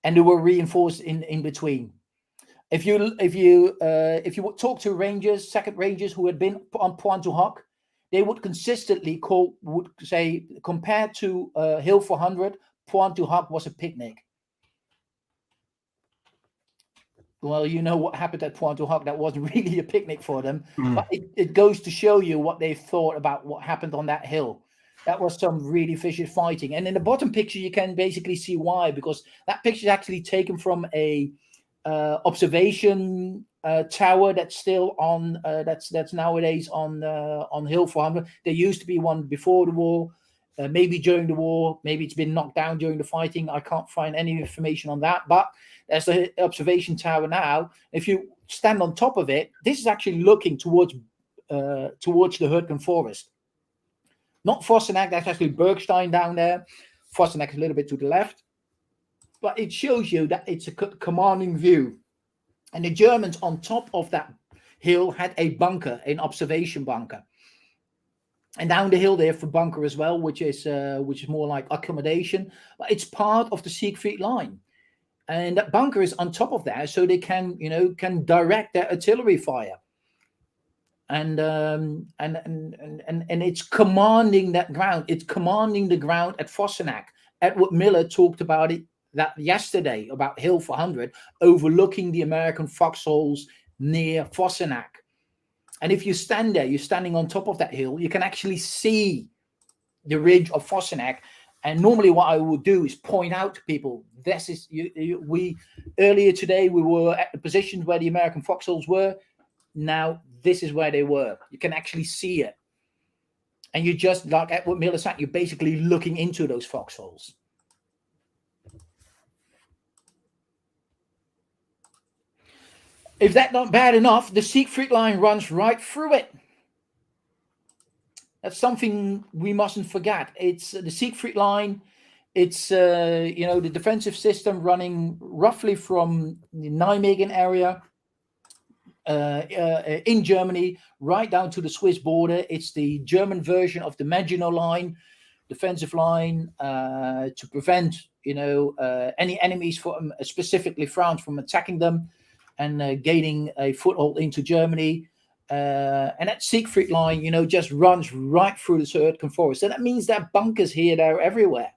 and they were reinforced in between. If you talk to Rangers, second Rangers who had been on Pointe du Hoc, they would consistently would say, compared to Hill 400, Pointe du Hoc was a picnic. Well, you know what happened at Pointe du Hoc. That wasn't really a picnic for them, but it goes to show you what they thought about what happened on that hill. That was some really vicious fighting. And in the bottom picture, you can basically see why, because that picture is actually taken from a observation tower that's still on. That's nowadays on Hill 400. There used to be one before the war, maybe during the war, maybe it's been knocked down during the fighting. I can't find any information on that, but there's the observation tower now. If you stand on top of it, this is actually looking towards the Hürtgen Forest. Not Vossenack, that's actually Bergstein down there. Vossenack is a little bit to the left. But it shows you that it's a commanding view. And the Germans on top of that hill had a bunker, an observation bunker. And down the hill they have a bunker as well, which is more like accommodation. But it's part of the Siegfried line. And that bunker is on top of that, so they can direct their artillery fire, and it's commanding that ground. It's commanding the ground at Vossenack. Edward Miller talked about it that yesterday about Hill 400, overlooking the American foxholes near Fossenac. And if you stand there, you're standing on top of that hill, you can actually see the ridge of Fossenac. And normally what I would do is point out to people, this is, we earlier today, we were at the positions where the American foxholes were. Now, this is where they were. You can actually see it. And you just, like Edward Miller said, you're basically looking into those foxholes. If that's not bad enough, the Siegfried line runs right through it. That's something we mustn't forget. It's the Siegfried line. It's the defensive system running roughly from the Nijmegen area in Germany right down to the Swiss border. It's the German version of the Maginot Line, defensive line, to prevent any enemies, from specifically France, from attacking them and gaining a foothold into Germany. And that Siegfried line, just runs right through the Hürtgen Forest. So that means there are bunkers here, there, everywhere.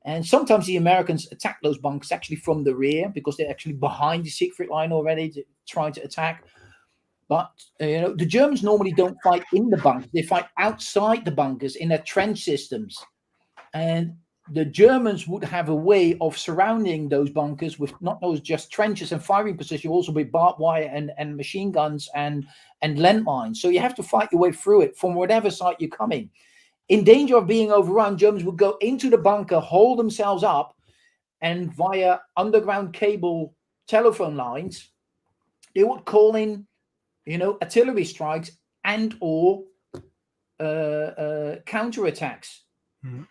And sometimes the Americans attack those bunkers actually from the rear because they're actually behind the Siegfried line already, trying to attack. But, the Germans normally don't fight in the bunkers. They fight outside the bunkers in their trench systems. And the Germans would have a way of surrounding those bunkers with not just trenches and firing positions, also with barbed wire and machine guns and landmines. So you have to fight your way through it from whatever side you're coming. In danger of being overrun, Germans would go into the bunker, hold themselves up, and via underground cable telephone lines, they would call in, artillery strikes and or counterattacks. Mm-hmm.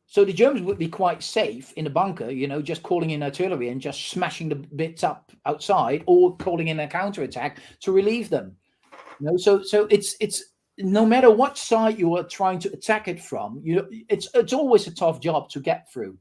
So the Germans would be quite safe in the bunker, just calling in artillery and just smashing the bits up outside, or calling in a counterattack to relieve them. So it's no matter what side you are trying to attack it from, it's always a tough job to get through,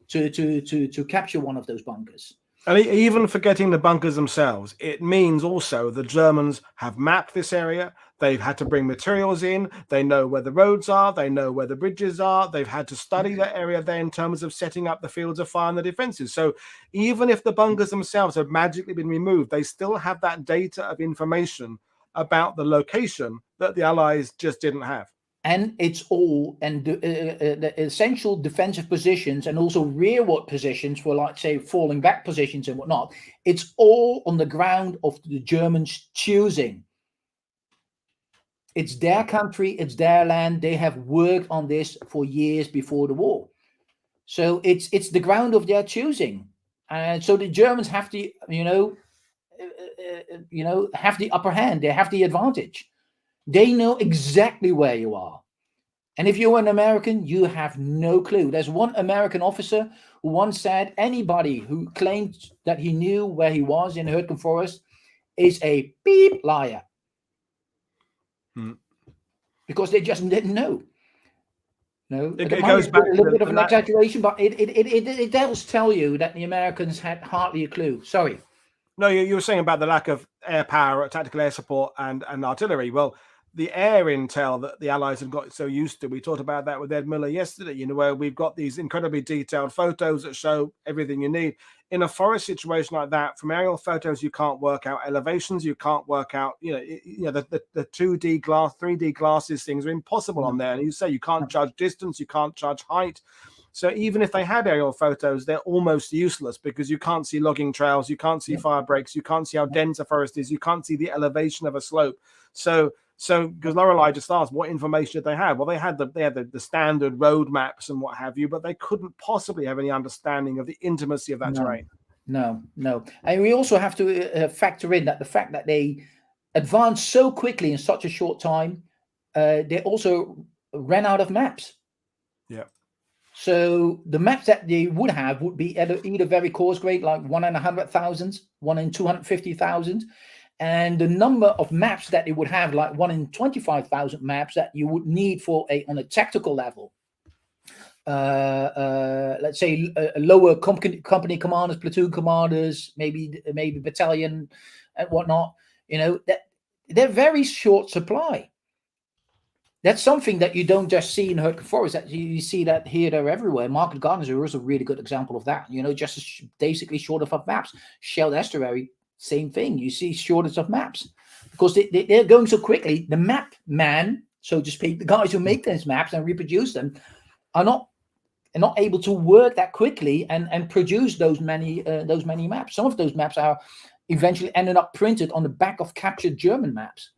to capture one of those bunkers. And even forgetting the bunkers themselves, it means also the Germans have mapped this area. They've had to bring materials in. They know where the roads are. They know where the bridges are. They've had to study that area there in terms of setting up the fields of fire and the defenses. So even if the bunkers themselves have magically been removed, they still have that data of information about the location that the Allies just didn't have. And it's all, and the essential defensive positions and also rearward positions for, like, say, falling back positions and whatnot, it's all on the ground of the Germans choosing. It's their country, it's their land. They have worked on this for years before the war. So it's the ground of their choosing. And so the Germans have to, have the upper hand. They have the advantage. They know exactly where you are. And if you're an American, you have no clue. There's one American officer who once said anybody who claimed that he knew where he was in Hürtgen Forest is a beep liar. Because they just didn't know. It goes back a little bit of an exaggeration, but it does tell you that the Americans had hardly a clue. Sorry. No, you were saying about the lack of air power, tactical air support, and artillery. Well, the air intel that the Allies have got so used to, we talked about that with Ed Miller yesterday, where we've got these incredibly detailed photos that show everything you need. In a forest situation like that, from aerial photos, you can't work out elevations, you can't work out, the 2D glass, 3D glasses, things are impossible on there. And you say you can't judge distance, you can't judge height. So even if they had aerial photos, they're almost useless because you can't see logging trails, you can't see fire breaks, you can't see how dense a forest is, you can't see the elevation of a slope. So because Lorelei just asked, what information did they have? Well, they had the standard road maps and what have you, but they couldn't possibly have any understanding of the intimacy of that terrain. No. And we also have to factor in that the fact that they advanced so quickly in such a short time, they also ran out of maps. Yeah. So the maps that they would have would be either very coarse grade, like 1 in 100,000, 1 in 250,000. And the number of maps that they would have, like 1 in 25,000 maps that you would need on a tactical level. Let's say lower company commanders, platoon commanders, maybe battalion and whatnot. That they're very short supply. That's something that you don't just see in Hürtgen Forest. That you see that here, there, everywhere. Market Gardens are also a really good example of that. Just basically shortage of maps. Shell Estuary, same thing. You see shortage of maps because they're going so quickly. The map man, so to speak, the guys who make those maps and reproduce them, are not able to work that quickly and produce those many maps. Some of those maps are eventually ended up printed on the back of captured German maps.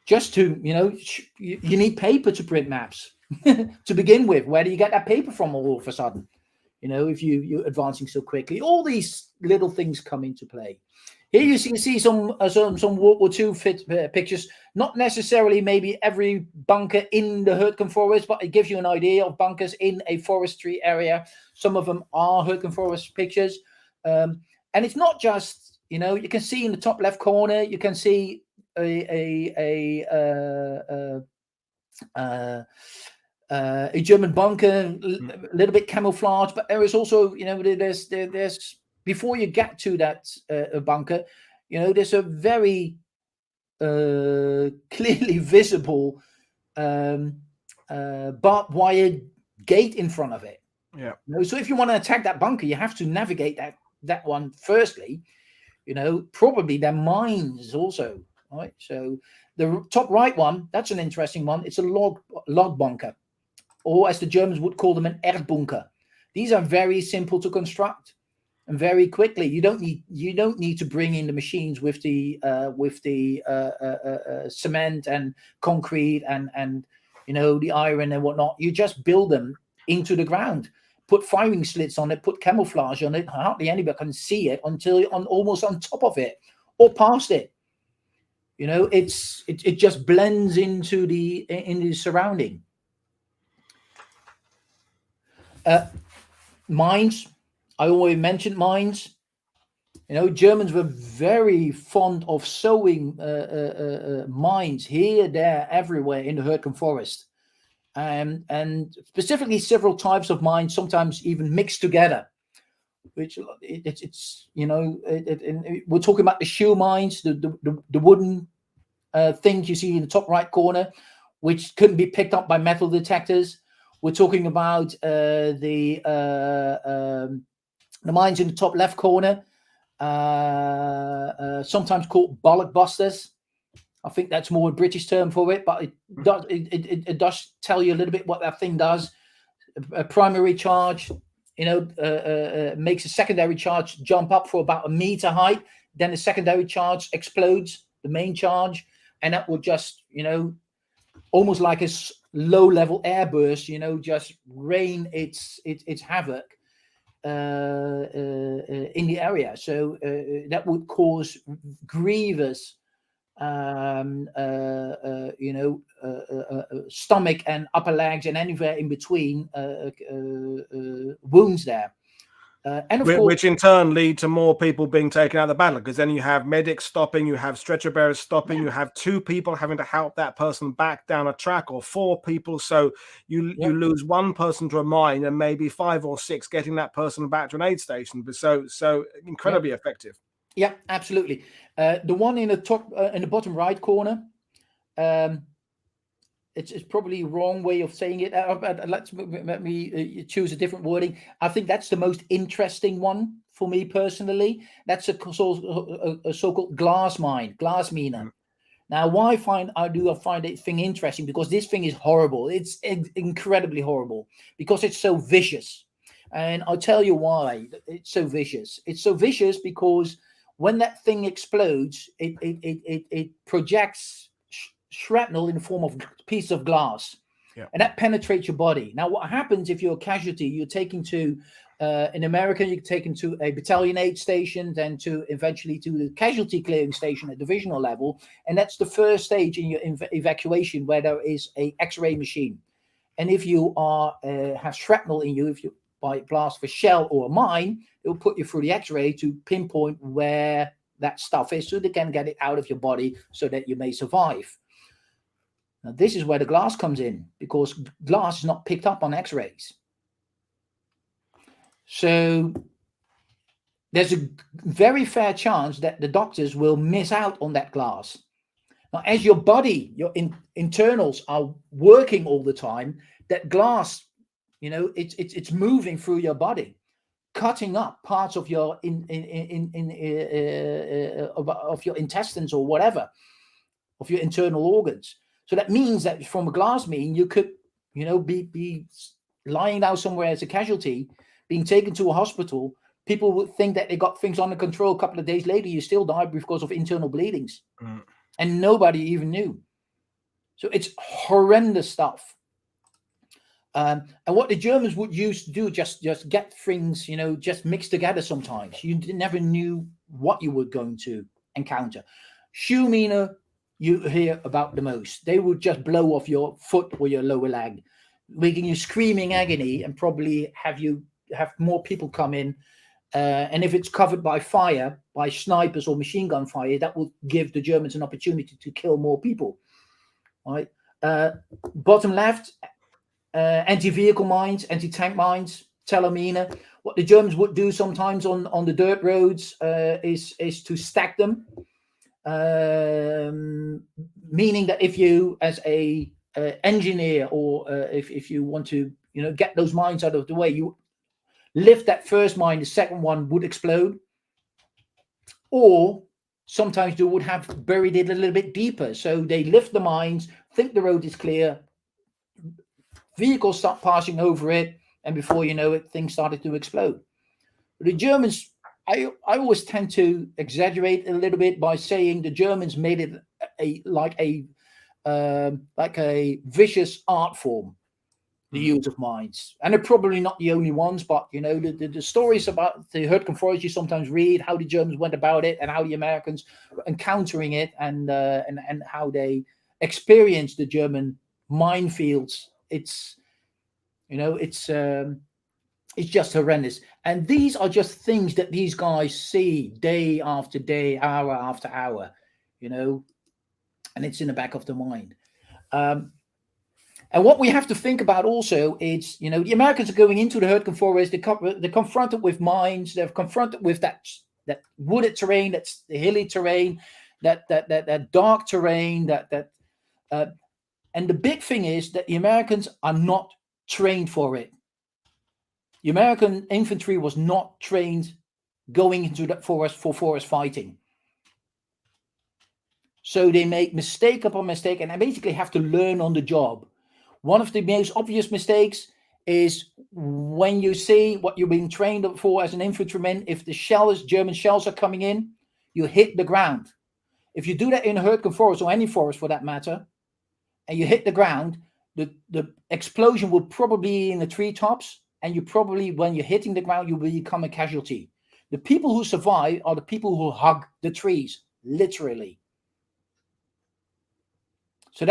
Just to, you need paper to print maps to begin with. Where do you get that paper from all of a sudden? If you're advancing so quickly, all these little things come into play. Here you see some World War II pictures. Not necessarily maybe every bunker in the Hürtgen Forest, but it gives you an idea of bunkers in a forestry area. Some of them are Hürtgen Forest pictures, and it's not just you can see in the top left corner. You can see a German bunker, a little bit camouflaged, but there is also there's before you get to that bunker, there's a very clearly visible barbed wire gate in front of it. Yeah. So if you want to attack that bunker, you have to navigate that one firstly. Probably their mines also. Right, so the top right one, that's an interesting one. It's a log bunker, or as the Germans would call them, an Erdbunker. These are very simple to construct and very quickly. You don't need to bring in the machines with the cement and concrete and the iron and whatnot. You just build them into the ground, put firing slits on it, put camouflage on it. Hardly anybody can see it until you're almost on top of it or past it. It just blends into the surrounding. Mines, I already mentioned mines. Germans were very fond of sowing mines here, there, everywhere in the Hürtgen Forest, and specifically several types of mines, sometimes even mixed together. Which we're talking about the shoe mines, the wooden things you see in the top right corner, which couldn't be picked up by metal detectors. We're talking about the mines in the top left corner, sometimes called bollock busters. I think that's more a British term for it, but it does tell you a little bit what that thing does. A primary charge, makes a secondary charge jump up for about 1 meter height. Then the secondary charge explodes the main charge, and that will just, almost like a low-level airburst, just rain its havoc in the area. So that would cause grievous, stomach and upper legs and anywhere in between wounds there. And of course, which in turn lead to more people being taken out of the battle, because then you have medics stopping, you have stretcher bearers stopping, you have 2 people having to help that person back down a track, or 4 people. So you lose 1 person to a mine and maybe 5 or 6 getting that person back to an aid station. But so incredibly effective. Yeah, absolutely. The one in the top, in the bottom right corner, it's probably wrong way of saying it. Let me choose a different wording. I think that's the most interesting one for me personally. That's a so-called glass mine, glass mine. Now, why I find it thing interesting? Because this thing is horrible. It's incredibly horrible because it's so vicious. And I'll tell you why it's so vicious. It's so vicious because when that thing explodes, it projects shrapnel in the form of piece of glass, and that penetrates your body. Now, what happens if you're a casualty? You're taken to, in America, you're taken to a battalion aid station, then eventually to the casualty clearing station at divisional level, and that's the first stage in your evacuation, where there is a X-ray machine. And if you are have shrapnel in you, if you by blast of a shell or a mine, it will put you through the X-ray to pinpoint where that stuff is, so they can get it out of your body so that you may survive. Now, this is where the glass comes in, because glass is not picked up on X-rays. So there's a very fair chance that the doctors will miss out on that glass. Now, as your body, your internals are working all the time, that glass, you know, it's moving through your body, cutting up parts of your of your intestines or whatever, of your internal organs. So that means that from a glass mean, you could, you know, be lying down somewhere as a casualty, being taken to a hospital. People would think that they got things under control. A couple of days later, you still died because of internal bleedings, and nobody even knew. So it's horrendous stuff. And what the Germans would use to do, just get things, you know, just mixed together. Sometimes you never knew what you were going to encounter. Shoeminer, you hear about the most. They would just blow off your foot or your lower leg, making you screaming agony, and probably have more people come in. And if it's covered by fire, by snipers or machine gun fire, that will give the Germans an opportunity to kill more people. Right. Bottom left, anti-vehicle mines, anti-tank mines, teleminer. What the Germans would do sometimes on the dirt roads is to stack them, meaning that if you, as a engineer, or if you want to, you know, get those mines out of the way, you lift that first mine, the second one would explode. Or sometimes they would have buried it a little bit deeper. So they lift the mines, think the road is clear, vehicles start passing over it, and before you know it, things started to explode. The Germans, I always tend to exaggerate a little bit by saying the Germans made it like a vicious art form, the use of mines. And they're probably not the only ones, but you know, the stories about the Hürtgen Forest, you sometimes read how the Germans went about it and how the Americans were encountering it, and how they experienced the German minefields. It's, you know, it's just horrendous. And these are just things that these guys see day after day, hour after hour, you know, and it's in the back of the mind. And what we have to think about also is, you know, the Americans are going into the Hürtgen Forest. They're confronted with mines. They're confronted with that wooded terrain, that's the hilly terrain, that dark terrain, and the big thing is that the Americans are not trained for it. The American infantry was not trained going into that forest for forest fighting. So they make mistake upon mistake, and they basically have to learn on the job. One of the most obvious mistakes is when you see what you're being trained for as an infantryman, if the German shells are coming in, you hit the ground. If you do that in a Hürtgen Forest, or any forest for that matter, and you hit the ground, the explosion will probably be in the treetops, and you probably, when you're hitting the ground, you will become a casualty. The people who survive are the people who hug the trees, literally. So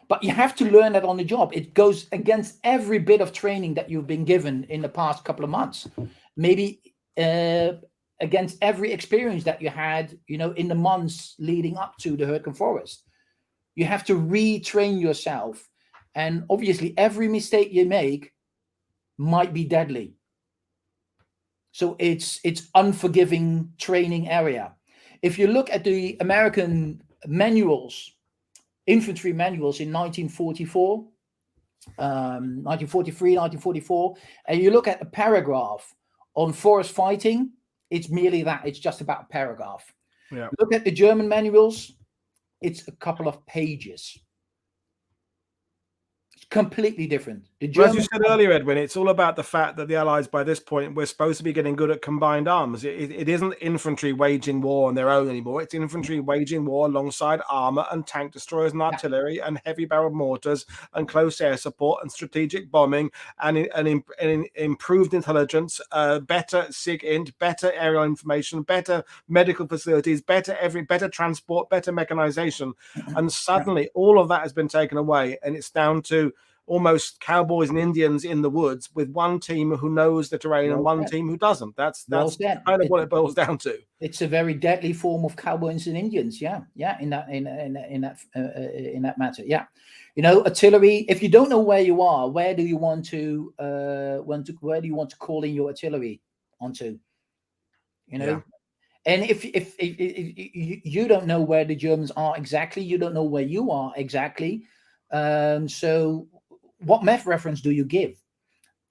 but you have to learn that on the job. It goes against every bit of training that you've been given in the past couple of months. Maybe against every experience that you had, you know, in the months leading up to the Hürtgen Forest. You have to retrain yourself. And obviously, every mistake you make might be deadly. So it's unforgiving training area. If you look at the American manuals, infantry manuals in 1944, 1943, 1944, and you look at a paragraph on forest fighting, it's merely that. It's just about a paragraph. Yeah. Look at the German manuals, it's a couple of pages. It's completely different. Well, as you said earlier, Edwin, it's all about the fact that the Allies, by this point, we're supposed to be getting good at combined arms. It isn't infantry waging war on their own anymore. It's infantry waging war alongside armor and tank destroyers and artillery and heavy barrel mortars and close air support and strategic bombing and improved intelligence, better SIG-INT, better aerial information, better medical facilities, better transport, better mechanization. And suddenly all of that has been taken away, and it's down to almost cowboys and Indians in the woods, with one team who knows the terrain and one team who doesn't. That's kind of what it boils down to. It's a very deadly form of cowboys and Indians. Yeah. In that matter. Yeah. You know, artillery. If you don't know where you are, where do you want to call in your artillery onto? You know, And if you don't know where the Germans are exactly, you don't know where you are exactly. So what map reference do you give?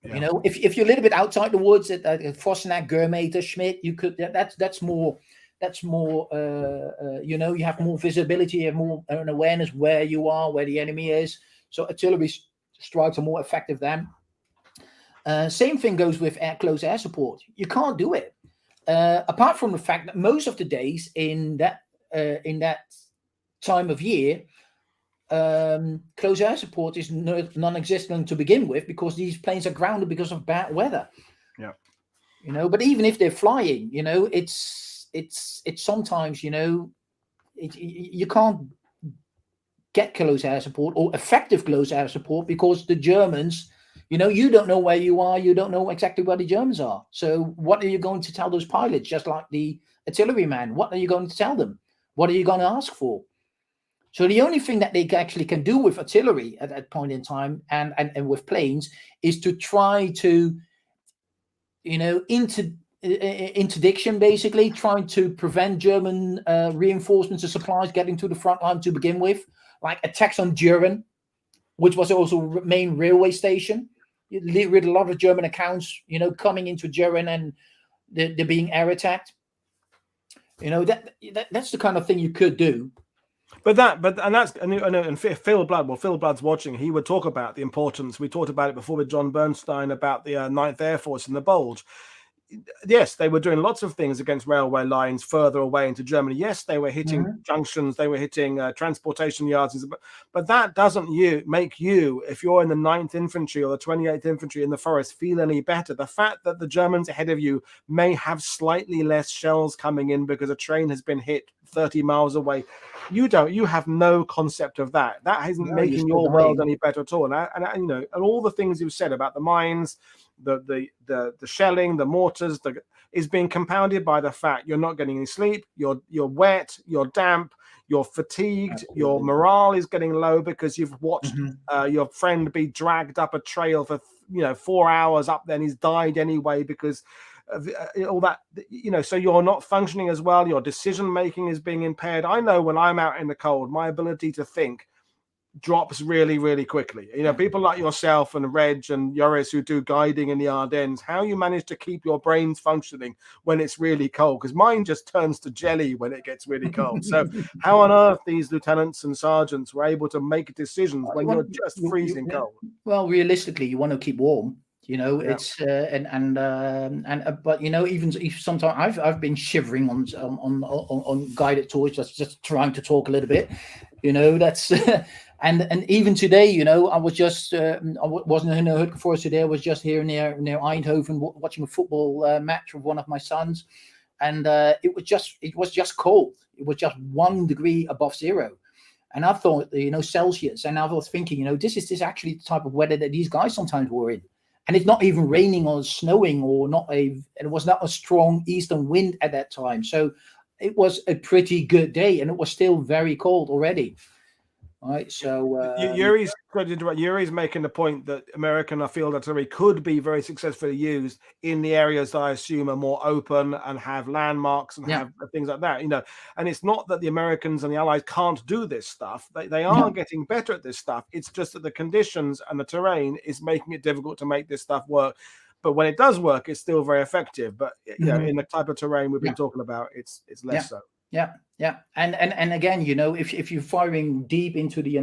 Yeah. You know, if you're a little bit outside the woods at Vossenack, Germeter, Schmidt, you could that's more you know, you have more visibility, you have more an awareness where you are, where the enemy is. So artillery strikes are more effective then. Same thing goes with close air support. You can't do it apart from the fact that most of the days in that time of year, close air support is non-existent to begin with, because these planes are grounded because of bad weather. Yeah. You know, but even if they're flying, you know, it's sometimes, you know, you can't get close air support or effective close air support because the Germans, you know, you don't know where you are, you don't know exactly where the Germans are. So what are you going to tell those pilots? Just like the artilleryman, what are you going to tell them? What are you going to ask for? So the only thing that they actually can do with artillery at that point in time and with planes is to try to, you know, interdiction, basically trying to prevent German reinforcements and supplies getting to the front line to begin with, like attacks on Düren, which was also main railway station. You read a lot of German accounts, you know, coming into Düren and they're being air attacked. You know, that's the kind of thing you could do. And Phil Blood's watching. He would talk about the importance. We talked about it before with John Bernstein about the 9th Air Force in the Bulge. Yes, they were doing lots of things against railway lines further away into Germany. Yes, they were hitting junctions, they were hitting transportation yards, but that doesn't make you, if you're in the 9th Infantry or the 28th Infantry in the forest, feel any better. The fact that the Germans ahead of you may have slightly less shells coming in because a train has been hit 30 miles away, you have no concept of that. That isn't making your world any better at all. And you know, and all the things you said about the mines, the shelling, the mortars, is being compounded by the fact you're not getting any sleep, you're wet, you're damp, you're fatigued, your morale is getting low because you've watched your friend be dragged up a trail for 4 hours up there and he's died anyway because of all that, you know. So you're not functioning as well, your decision making is being impaired. I know when I'm out in the cold, my ability to think drops really, really quickly. You know, people like yourself and Reg and Joris who do guiding in the Ardennes, how you manage to keep your brains functioning when it's really cold, because mine just turns to jelly when it gets really cold. So how on earth these lieutenants and sergeants were able to make decisions when you're just freezing cold? Well, realistically, you want to keep warm. You know, it's but you know, even if sometimes I've been shivering on guided tours, just trying to talk a little bit. You know, that's and even today, you know, I was just I wasn't in the Hürtgen Forest today. I was just here near Eindhoven watching a football match with one of my sons, and it was just cold. It was just 1 degree above zero. And I thought, you know, Celsius, and I was thinking, you know, this is actually the type of weather that these guys sometimes were in. And it's not even raining or snowing, or it was not a strong eastern wind at that time. So it was a pretty good day, and it was still very cold already. All right, so Yuri's making the point that American field artillery could be very successfully used in the areas that I assume are more open and have landmarks and have things like that, you know. And it's not that the Americans and the Allies can't do this stuff. They are getting better at this stuff. It's just that the conditions and the terrain is making it difficult to make this stuff work. But when it does work, it's still very effective. But you know, in the type of terrain we've been talking about, it's less so. Yeah, and again, you know, if you're firing deep into the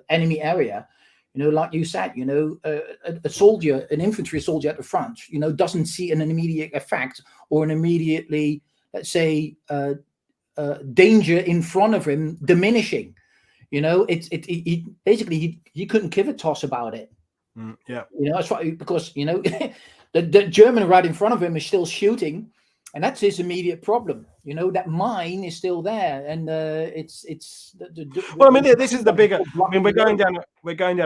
enemy area, you know, like you said, you know, a soldier, an infantry soldier at the front, you know, doesn't see an immediate effect or an immediately, let's say, danger in front of him diminishing. You know, he basically he couldn't give a toss about it. You know, that's why, because you know the German right in front of him is still shooting. And that's his immediate problem. You know, that mine is still there, and well, I mean, this is the bigger. I mean, we're going down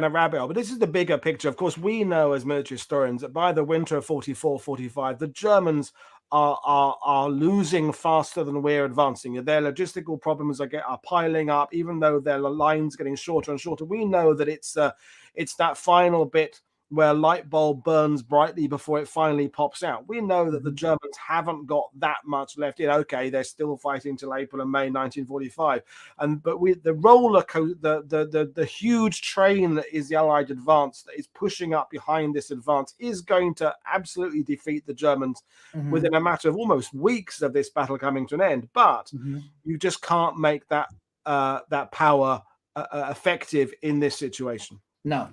a rabbit hole, but this is the bigger picture. Of course, we know as military historians that by the winter of 44, 45, the Germans are losing faster than we're advancing. Their logistical problems are piling up, even though their lines getting shorter and shorter. We know that it's that final bit where a light bulb burns brightly before it finally pops out. We know that the Germans haven't got that much left in. Okay, they're still fighting till April and May 1945, but the roller coaster, the huge train that is the Allied advance that is pushing up behind this advance is going to absolutely defeat the Germans within a matter of almost weeks of this battle coming to an end. But you just can't make that that power effective in this situation. No.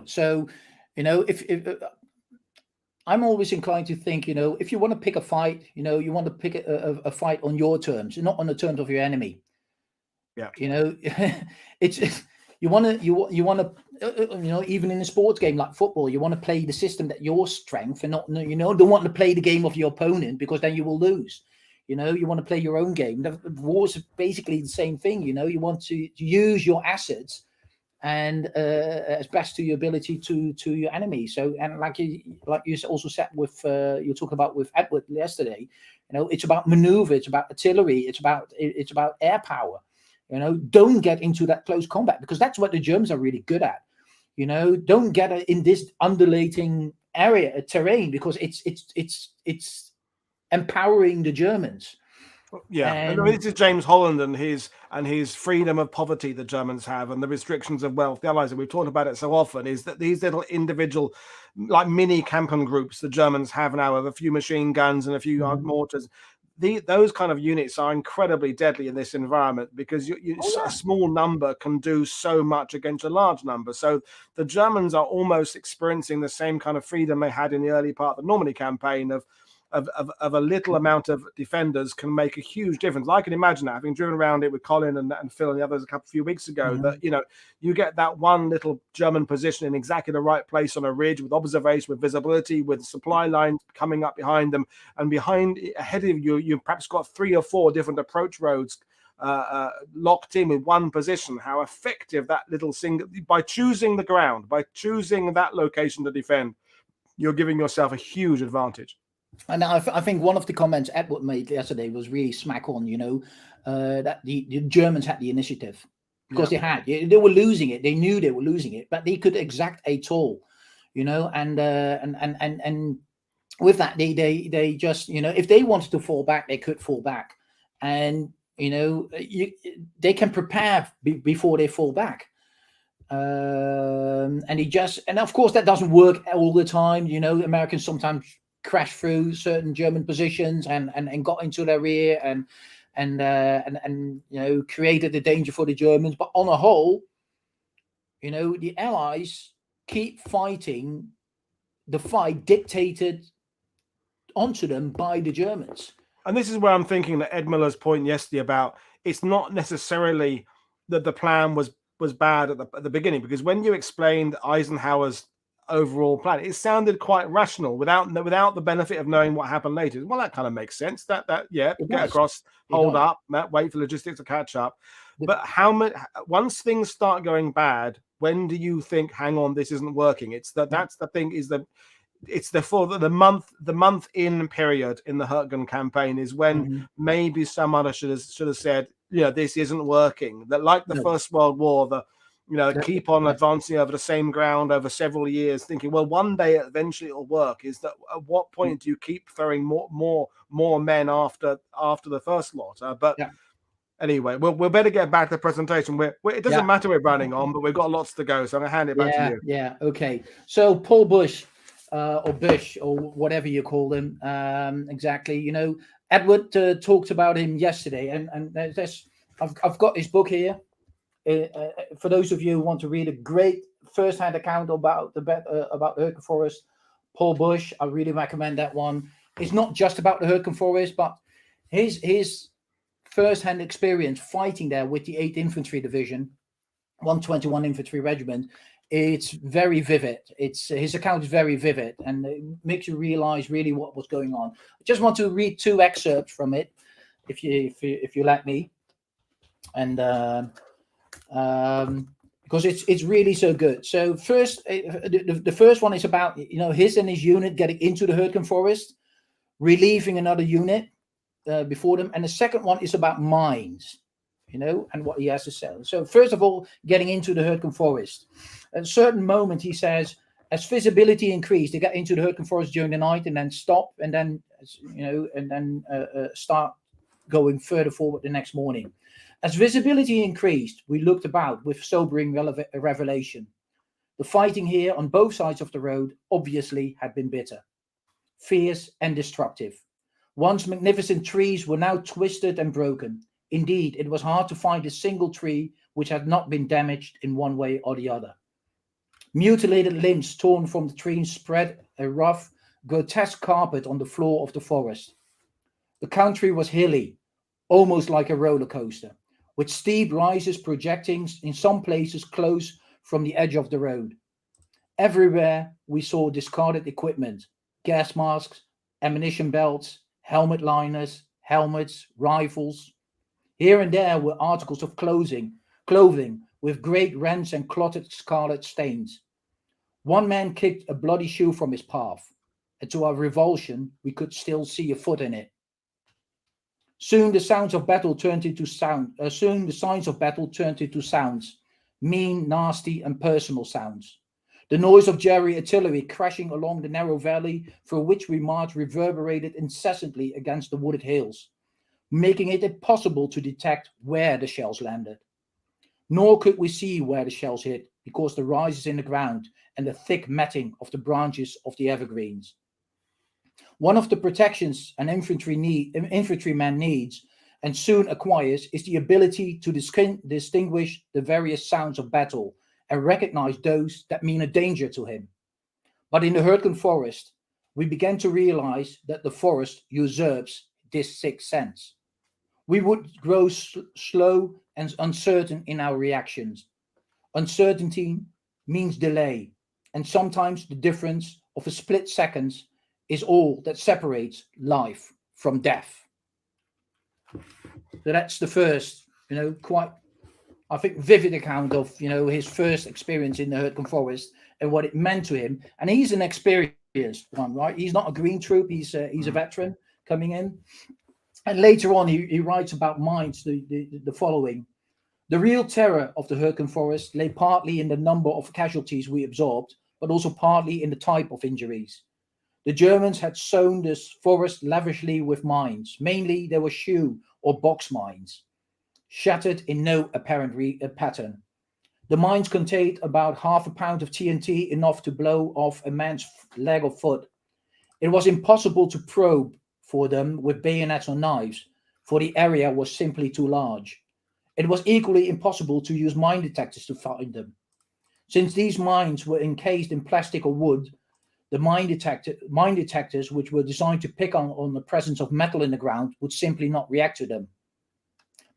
So, if I'm always inclined to think, if you want to pick a fight, you want to pick a fight on your terms, not on the terms of your enemy. Yeah. It's you want to, even in a sports game like football, you want to play the system that your strength, and not, don't want to play the game of your opponent, because then you will lose. You want to play your own game. The war's basically the same thing. You want to use your assets and as best to your ability to your enemy. So, and like you also said with you talk about with Edward yesterday, it's about maneuver, it's about artillery, it's about air power. Don't get into that close combat, because that's what the Germans are really good at. Don't get in this undulating area terrain, because it's empowering the Germans. Yeah, and I mean, this is James Holland and his freedom of poverty the Germans have, and the restrictions of wealth. The Allies, and we've talked about it so often, is that these little individual, like mini Kampen groups the Germans have now, of a few machine guns and a few mortars. Those kind of units are incredibly deadly in this environment, because a small number can do so much against a large number. So the Germans are almost experiencing the same kind of freedom they had in the early part of the Normandy campaign of a little amount of defenders can make a huge difference. I can imagine that, having driven around it with Colin and Phil and the others a few weeks ago, that you get that one little German position in exactly the right place on a ridge, with observation, with visibility, with supply lines coming up behind them, and ahead of you, you've perhaps got 3 or 4 different approach roads locked in with one position. How effective that little single, by choosing the ground, by choosing that location to defend, you're giving yourself a huge advantage. And I think one of the comments Edward made yesterday was really smack on, that the Germans had the initiative, because they were losing it. They knew they were losing it, but they could exact a toll, and with that, they just, if they wanted to fall back, they could fall back, and, they can prepare before they fall back. And of course that doesn't work all the time. Americans sometimes crashed through certain German positions and got into their rear and created a danger for the Germans. But on a whole, the Allies keep fighting the fight dictated onto them by the Germans. And this is where I'm thinking that Ed Miller's point yesterday about it's not necessarily that the plan was bad at the beginning, because when you explained Eisenhower's overall plan, it sounded quite rational without the benefit of knowing what happened later. Well, that kind of makes sense. Get across, hold up, wait for logistics to catch up. But once things start going bad, when do you think, hang on, this isn't working? That's the thing, is that it's the month in period in the Hürtgen campaign is when maybe some other should have said, this isn't working. That, like the First World War, keep on advancing over the same ground over several years, thinking, well, one day eventually it'll work. Is that at what point do you keep throwing more men after the first lot? Anyway, we'll better get back to the presentation. It doesn't matter we're running on, but we've got lots to go, so I'm gonna hand it back to you. Yeah, okay. So Paul Bush, or Bush, or whatever you call him, exactly. Edward talked about him yesterday, and I've got his book here. For those of you who want to read a great first-hand account about the Hürtgen Forest, Paul Bush, I really recommend that one. It's not just about the Hürtgen Forest, but his first-hand experience fighting there with the 8th Infantry Division, 121 Infantry Regiment. It's very vivid. His account is very vivid, and it makes you realize really what was going on. I just want to read 2 excerpts from it, if you let me, and because it's really so good. So first, the first one is about his and his unit getting into the Hürtgen Forest, relieving another unit before them, and the second one is about mines, and what he has to say. So first of all, getting into the Hürtgen Forest. At a certain moment, he says, As visibility increased, they got into the Hürtgen Forest during the night and then stop, and then start going further forward the next morning. As visibility increased, we looked about with sobering revelation. The fighting here on both sides of the road obviously had been bitter, fierce and destructive. Once magnificent trees were now twisted and broken. Indeed, it was hard to find a single tree which had not been damaged in one way or the other. Mutilated limbs torn from the trees spread a rough, grotesque carpet on the floor of the forest. The country was hilly, almost like a roller coaster, with steep rises projecting in some places close from the edge of the road. Everywhere we saw discarded equipment, gas masks, ammunition belts, helmet liners, helmets, rifles. Here and there were articles of clothing with great rents and clotted scarlet stains. One man kicked a bloody shoe from his path, and to our revulsion, we could still see a foot in it. Soon the sounds of battle turned into sounds, mean, nasty, and personal sounds. The noise of Jerry artillery crashing along the narrow valley through which we marched reverberated incessantly against the wooded hills, making it impossible to detect where the shells landed. Nor could we see where the shells hit, because the rises in the ground and the thick matting of the branches of the evergreens. One of the protections an infantryman needs and soon acquires is the ability to distinguish the various sounds of battle and recognize those that mean a danger to him. But in the Hürtgen Forest, we began to realize that the forest usurps this sixth sense. We would grow slow and uncertain in our reactions. Uncertainty means delay, and sometimes the difference of a split second is all that separates life from death. So that's the first, quite, I think, vivid account of, his first experience in the Hürtgen Forest and what it meant to him. And he's an experienced one, right? He's not a green troop. He's a veteran coming in. And later on, he writes about mines the following. The real terror of the Hürtgen Forest lay partly in the number of casualties we absorbed, but also partly in the type of injuries. The Germans had sown this forest lavishly with mines. Mainly, they were shoe or box mines, shattered in no apparent pattern. The mines contained about 1/2 pound of TNT, enough to blow off a man's leg or foot. It was impossible to probe for them with bayonets or knives, for the area was simply too large. It was equally impossible to use mine detectors to find them. Since these mines were encased in plastic or wood, the mine detectors, which were designed to pick on the presence of metal in the ground, would simply not react to them.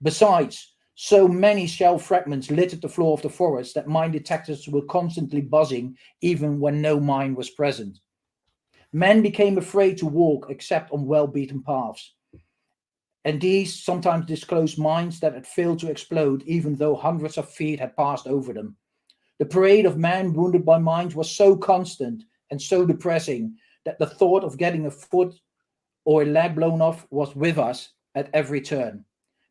Besides, so many shell fragments littered the floor of the forest that mine detectors were constantly buzzing even when no mine was present. Men became afraid to walk except on well-beaten paths, and these sometimes disclosed mines that had failed to explode even though hundreds of feet had passed over them. The parade of men wounded by mines was so constant and so depressing that the thought of getting a foot or a leg blown off was with us at every turn.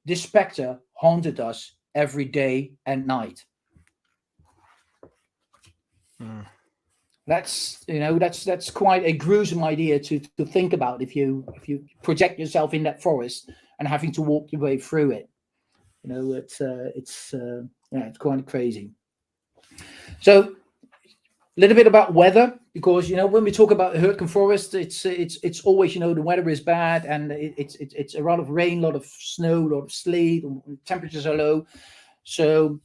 This spectre haunted us every day and night. That's quite a gruesome idea to think about if you project yourself in that forest and having to walk your way through it. It's quite crazy. So a little bit about weather, because when we talk about the Hürtgen Forest, it's always the weather is bad, and it's a lot of rain, a lot of snow, a lot of sleet, temperatures are low. So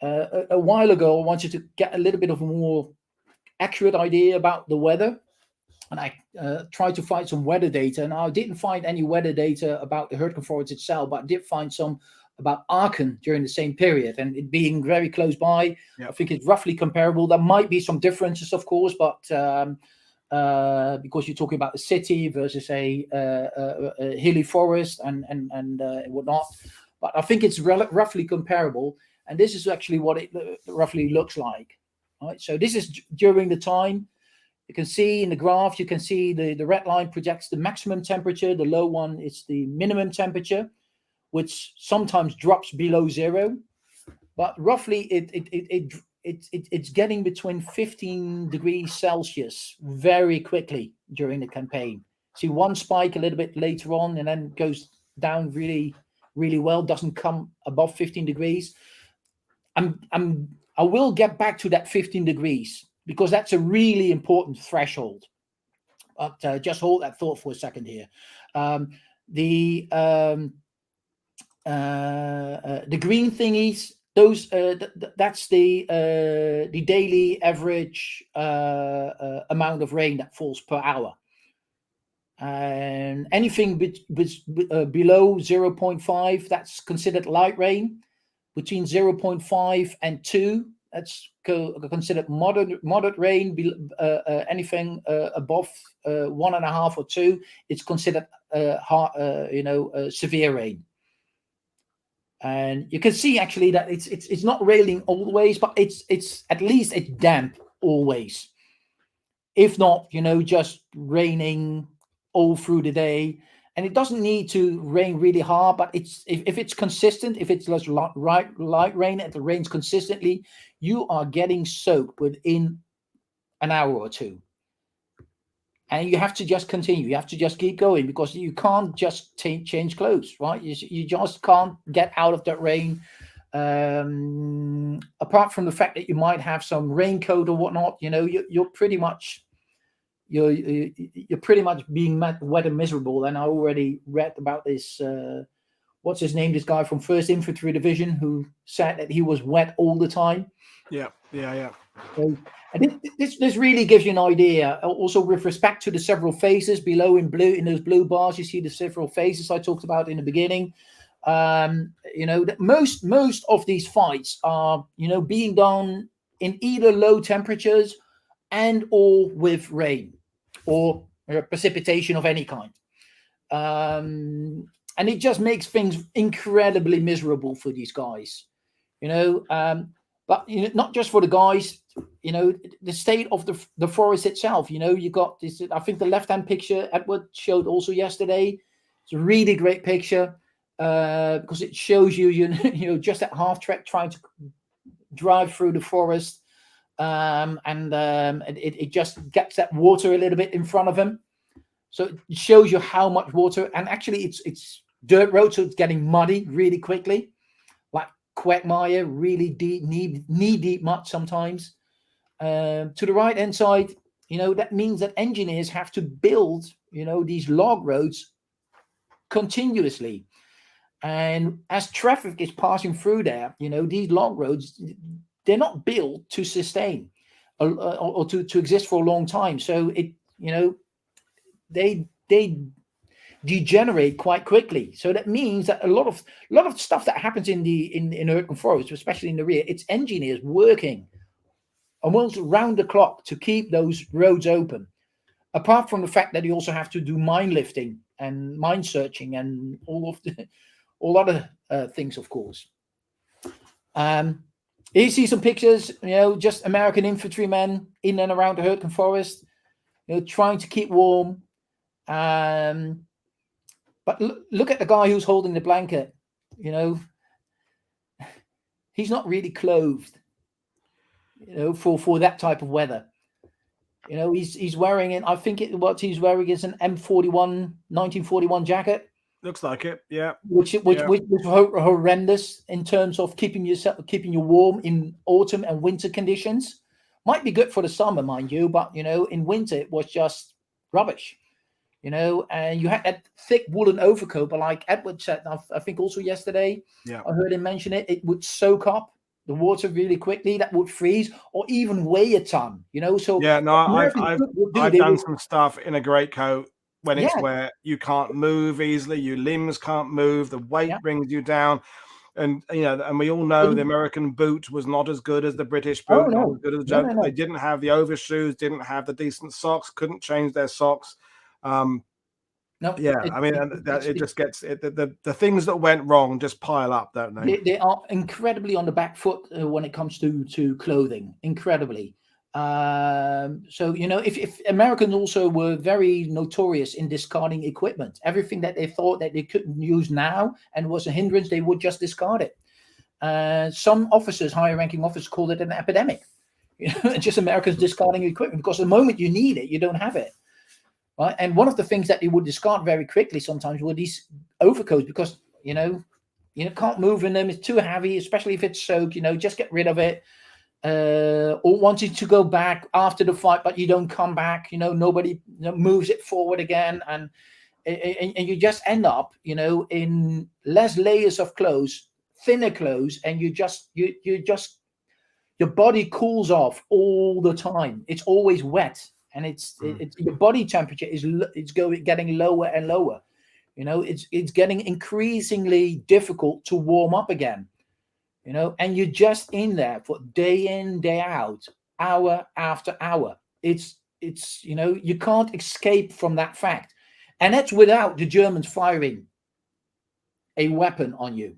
a while ago, I wanted to get a little bit of a more accurate idea about the weather, and I tried to find some weather data, and I didn't find any weather data about the Hürtgen Forest itself, but I did find some about Aachen during the same period, and it being very close by. I think it's roughly comparable. There might be some differences, of course, but because you're talking about a city versus a hilly forest and whatnot, but I think it's roughly comparable, and this is actually what it roughly looks like. Right, so this is during the time. You can see in the graph, you can see the red line projects the maximum temperature, the low one is the minimum temperature, which sometimes drops below zero, but roughly it's getting between 15 degrees Celsius very quickly during the campaign. See one spike a little bit later on, and then goes down really, really well. Doesn't come above 15 degrees. I will get back to that 15 degrees because that's a really important threshold. But just hold that thought for a second here. The green thingies, those that's the daily average amount of rain that falls per hour. And anything below 0.5, that's considered light rain. Between 0.5 and 2, that's considered moderate rain. Anything above 1.5 or 2, it's considered severe rain. And you can see actually that it's not raining always, but it's at least it's damp always. If not, just raining all through the day. And it doesn't need to rain really hard, but if it's consistent, if it's just light rain and it rains consistently, you are getting soaked within an hour or two. And you have to just continue. You have to just keep going because you can't just change clothes, right? You just can't get out of that rain. Apart from the fact that you might have some raincoat or whatnot, you're pretty much being wet and miserable. And I already read about this. What's his name? This guy from 1st Infantry Division who said that he was wet all the time. Yeah. So, and this really gives you an idea. Also, with respect to the several phases below in blue, in those blue bars, you see the several phases I talked about in the beginning. That most of these fights are being done in either low temperatures and or with rain or precipitation of any kind. And it just makes things incredibly miserable for these guys, but not just for the guys, the state of the forest itself. You got this, I think the left-hand picture Edward showed also yesterday. It's a really great picture because it shows you just at half track trying to drive through the forest. It just gets that water a little bit in front of him, so it shows you how much water. And actually, it's dirt road, so it's getting muddy really quickly, like quagmire, really deep, knee deep mud sometimes. To the right hand side, that means that engineers have to build, these log roads continuously, and as traffic is passing through there, these log roads, they're not built to sustain or to exist for a long time. So they degenerate quite quickly. So that means that a lot of stuff that happens in Hürtgen Forest, especially in the rear, it's engineers working almost round the clock to keep those roads open. Apart from the fact that you also have to do mine lifting and mine searching and all other things, of course. Here you see some pictures, just American infantrymen in and around the Hürtgen Forest, trying to keep warm. But look at the guy who's holding the blanket. He's not really clothed, for that type of weather. He's wearing it. I think what he's wearing is an M41 1941 jacket. Looks like it, yeah. Which was horrendous in terms of keeping you warm in autumn and winter conditions. Might be good for the summer, mind you, but in winter it was just rubbish. And you had that thick woolen overcoat, but like Edward said, I think also yesterday, I heard him mention it would soak up the water really quickly. That would freeze or even weigh a ton. So yeah, no, I've done some stuff in a greatcoat. When it's where you can't move easily, your limbs can't move, the weight brings you down. And and we all know the American boot was not as good as the British boot, not as good as the They didn't have the overshoes, didn't have the decent socks, couldn't change their socks. It just gets the things that went wrong just pile up, don't they? They are incredibly on the back foot when it comes to clothing, incredibly. So if Americans also were very notorious in discarding equipment, everything that they thought that they couldn't use now and was a hindrance, they would just discard it. Some officers, higher ranking officers, called it an epidemic. Just Americans discarding equipment, because the moment you need it, you don't have it. Right? And one of the things that they would discard very quickly sometimes were these overcoats, because you can't move in them. It's too heavy, especially if it's soaked. Just get rid of it. Or wanting to go back after the fight, but you don't come back. Nobody moves it forward again, and you just end up, in less layers of clothes, thinner clothes, and your body cools off all the time. It's always wet, and it's your body temperature getting lower and lower. It's getting increasingly difficult to warm up again. And you're just in there for day in, day out, hour after hour. It's you can't escape from that fact, and that's without the Germans firing a weapon on you.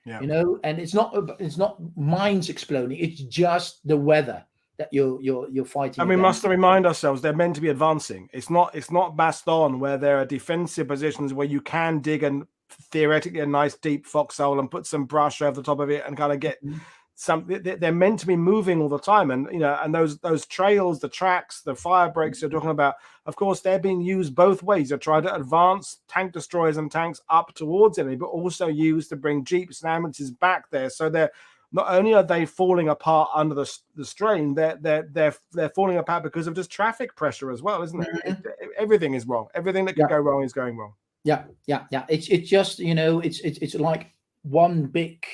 Yeah. And it's not mines exploding. It's just the weather that you're fighting. And we must remind ourselves they're meant to be advancing. It's not Baston, where there are defensive positions where you can dig and theoretically a nice deep foxhole and put some brush over the top of it and kind of get something. They're meant to be moving all the time, and and those trails, the tracks, the fire breaks you're talking about, of course they're being used both ways. They're trying to advance tank destroyers and tanks up towards enemy, but also used to bring jeeps and ambulances back there. So they're not only are they falling apart under the strain, they're falling apart because of just traffic pressure as well, isn't it? Everything is wrong. Everything that could go wrong is going wrong. Yeah. It's just it's like one big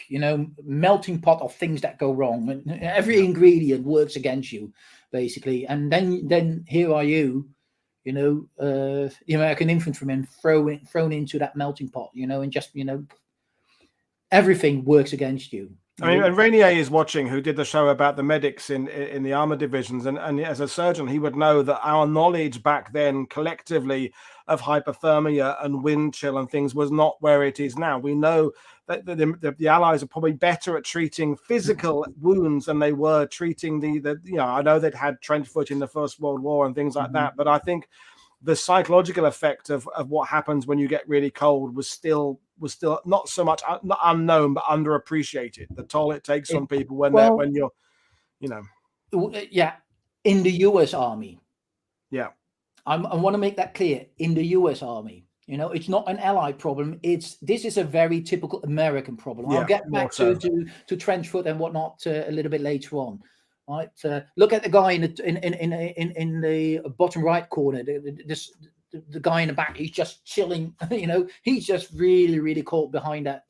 melting pot of things that go wrong, and every ingredient works against you, basically. And then here are you, the American infantrymen thrown into that melting pot, and just everything works against you. I mean, and Rainier is watching, who did the show about the medics in the armored divisions. And as a surgeon, he would know that our knowledge back then collectively of hypothermia and wind chill and things was not where it is now. We know that the Allies are probably better at treating physical wounds than they were treating I know they'd had trench foot in the First World War and things like that. But I think the psychological effect of what happens when you get really cold was still not so much not unknown, but underappreciated. The toll it takes on people when you're in the US Army. Yeah, I want to make that clear. In the US Army, it's not an Allied problem. This is a very typical American problem. I'll get back to trench foot and whatnot a little bit later on. Right, look at the guy in the bottom right corner. The guy in the back, he's just chilling. He's just really, really cold behind that,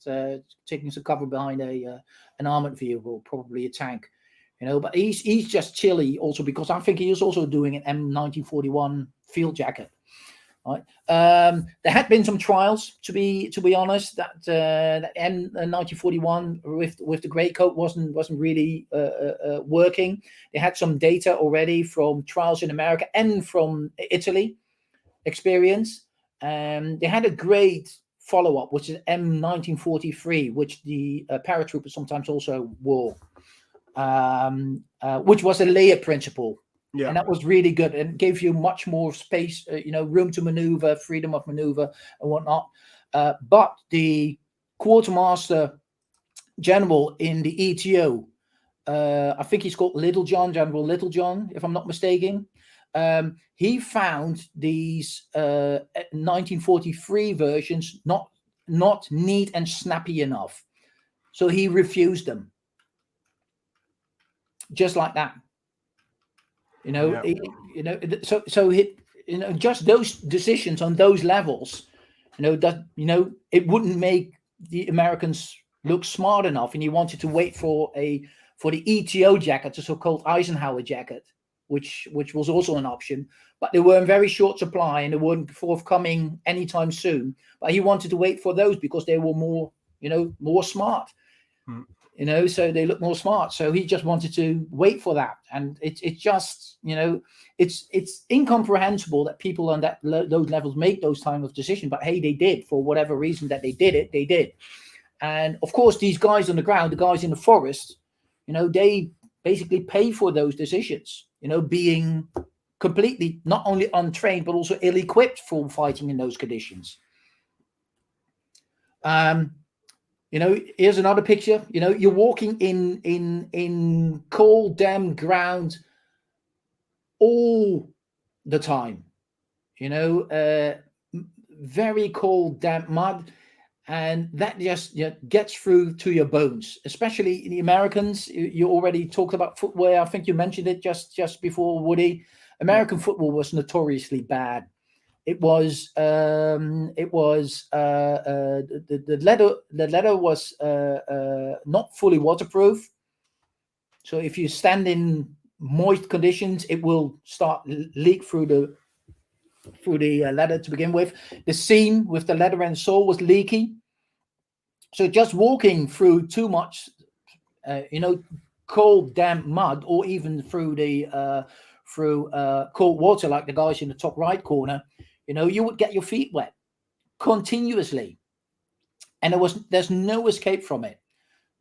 taking some cover behind an armored vehicle, probably a tank. But he's just chilly also, because I think he is also doing an M1941 field jacket. Right. There had been some trials, to be honest, that M1941 with the grey coat wasn't really working. They had some data already from trials in America and from Italy experience. They had a great follow-up, which is M1943, which the paratroopers sometimes also wore, which was a layer principle. Yeah. And that was really good, and gave you much more space, room to maneuver, freedom of maneuver and whatnot. But the quartermaster general in the ETO, I think he's called General Littlejohn, if I'm not mistaken. He found these 1943 versions not neat and snappy enough, so he refused them. Just like that. Just those decisions on those levels, it wouldn't make the Americans look smart enough, and he wanted to wait for the ETO jacket, the so-called Eisenhower jacket, which was also an option, but they were in very short supply and they weren't forthcoming anytime soon. But he wanted to wait for those because they were more smart. So they look more smart. So he just wanted to wait for that. And it's just, it's incomprehensible that people on those levels make those kind of decisions. But hey, they did. For whatever reason that they did it, they did. And of course, these guys on the ground, the guys in the forest, they basically pay for those decisions, being completely not only untrained, but also ill-equipped for fighting in those conditions. You know, here's another picture. You know, you're walking in cold, damp ground all the time. You know, very cold, damp mud, and that just gets through to your bones. Especially the Americans. You already talked about footwear. I think you mentioned it just before, Woody. American football was notoriously bad. It was the leather was not fully waterproof. So if you stand in moist conditions, it will start leak through the leather to begin with. The seam with the leather and sole was leaky. So just walking through too much, cold, damp mud, or even through cold water, like the guys in the top right corner, you would get your feet wet continuously, and there's no escape from it.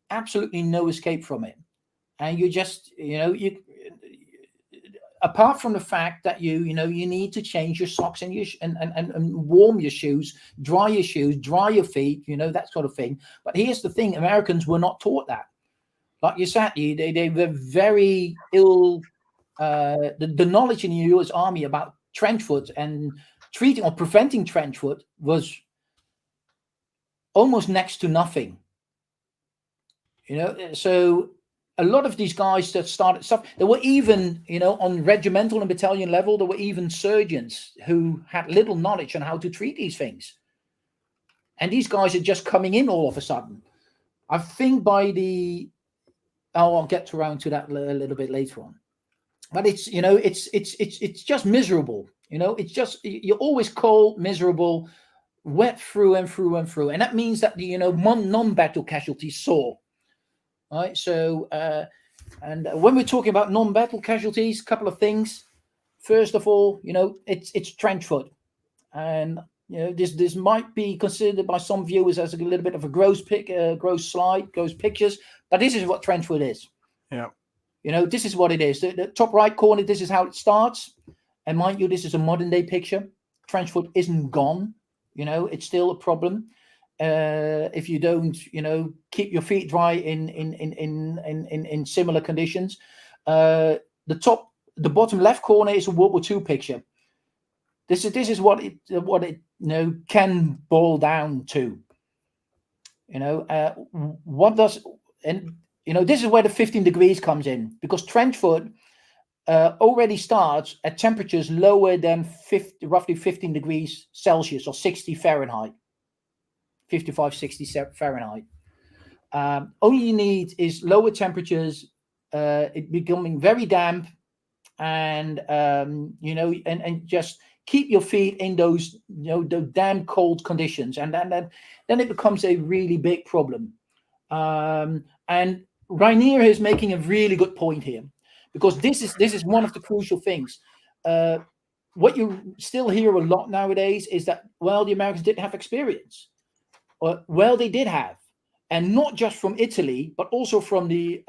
Absolutely no escape from it. And you just, apart from the fact that you need to change your socks and and warm your shoes, dry your feet, that sort of thing. But here's the thing: Americans were not taught that. Like you said, they were very ill. The knowledge in the U.S. Army about trench foot and treating or preventing trench foot was almost next to nothing. So a lot of these guys that started stuff, there were even, on regimental and battalion level, there were even surgeons who had little knowledge on how to treat these things. And these guys are just coming in all of a sudden. I think I'll get around to that a little bit later on. But it's, it's just miserable. It's just, you're always cold, miserable, wet through and through and through. And that means that the, non-battle casualties soar. All right. So, and when we're talking about non-battle casualties, a couple of things. First of all, it's trench foot. And, this might be considered by some viewers as a little bit of a gross slide, gross pictures, but this is what trench foot is. Yeah. This is what it is. The top right corner, this is how it starts. And mind you, this is a modern day picture. Trench foot isn't gone. It's still a problem. If you don't, keep your feet dry in similar conditions. The bottom left corner is a World War II picture. This is what it can boil down to. This is where the 15 degrees comes in, because trench foot already starts at temperatures lower than roughly 15 degrees Celsius or 60 Fahrenheit. 55, 60 Fahrenheit. All you need is lower temperatures, it becoming very damp, and and just keep your feet in those the damn cold conditions, and then it becomes a really big problem. And Rainier is making a really good point here, because this is one of the crucial things. What you still hear a lot nowadays is that, well, the Americans didn't have experience. Well, they did have, and not just from Italy, but also from the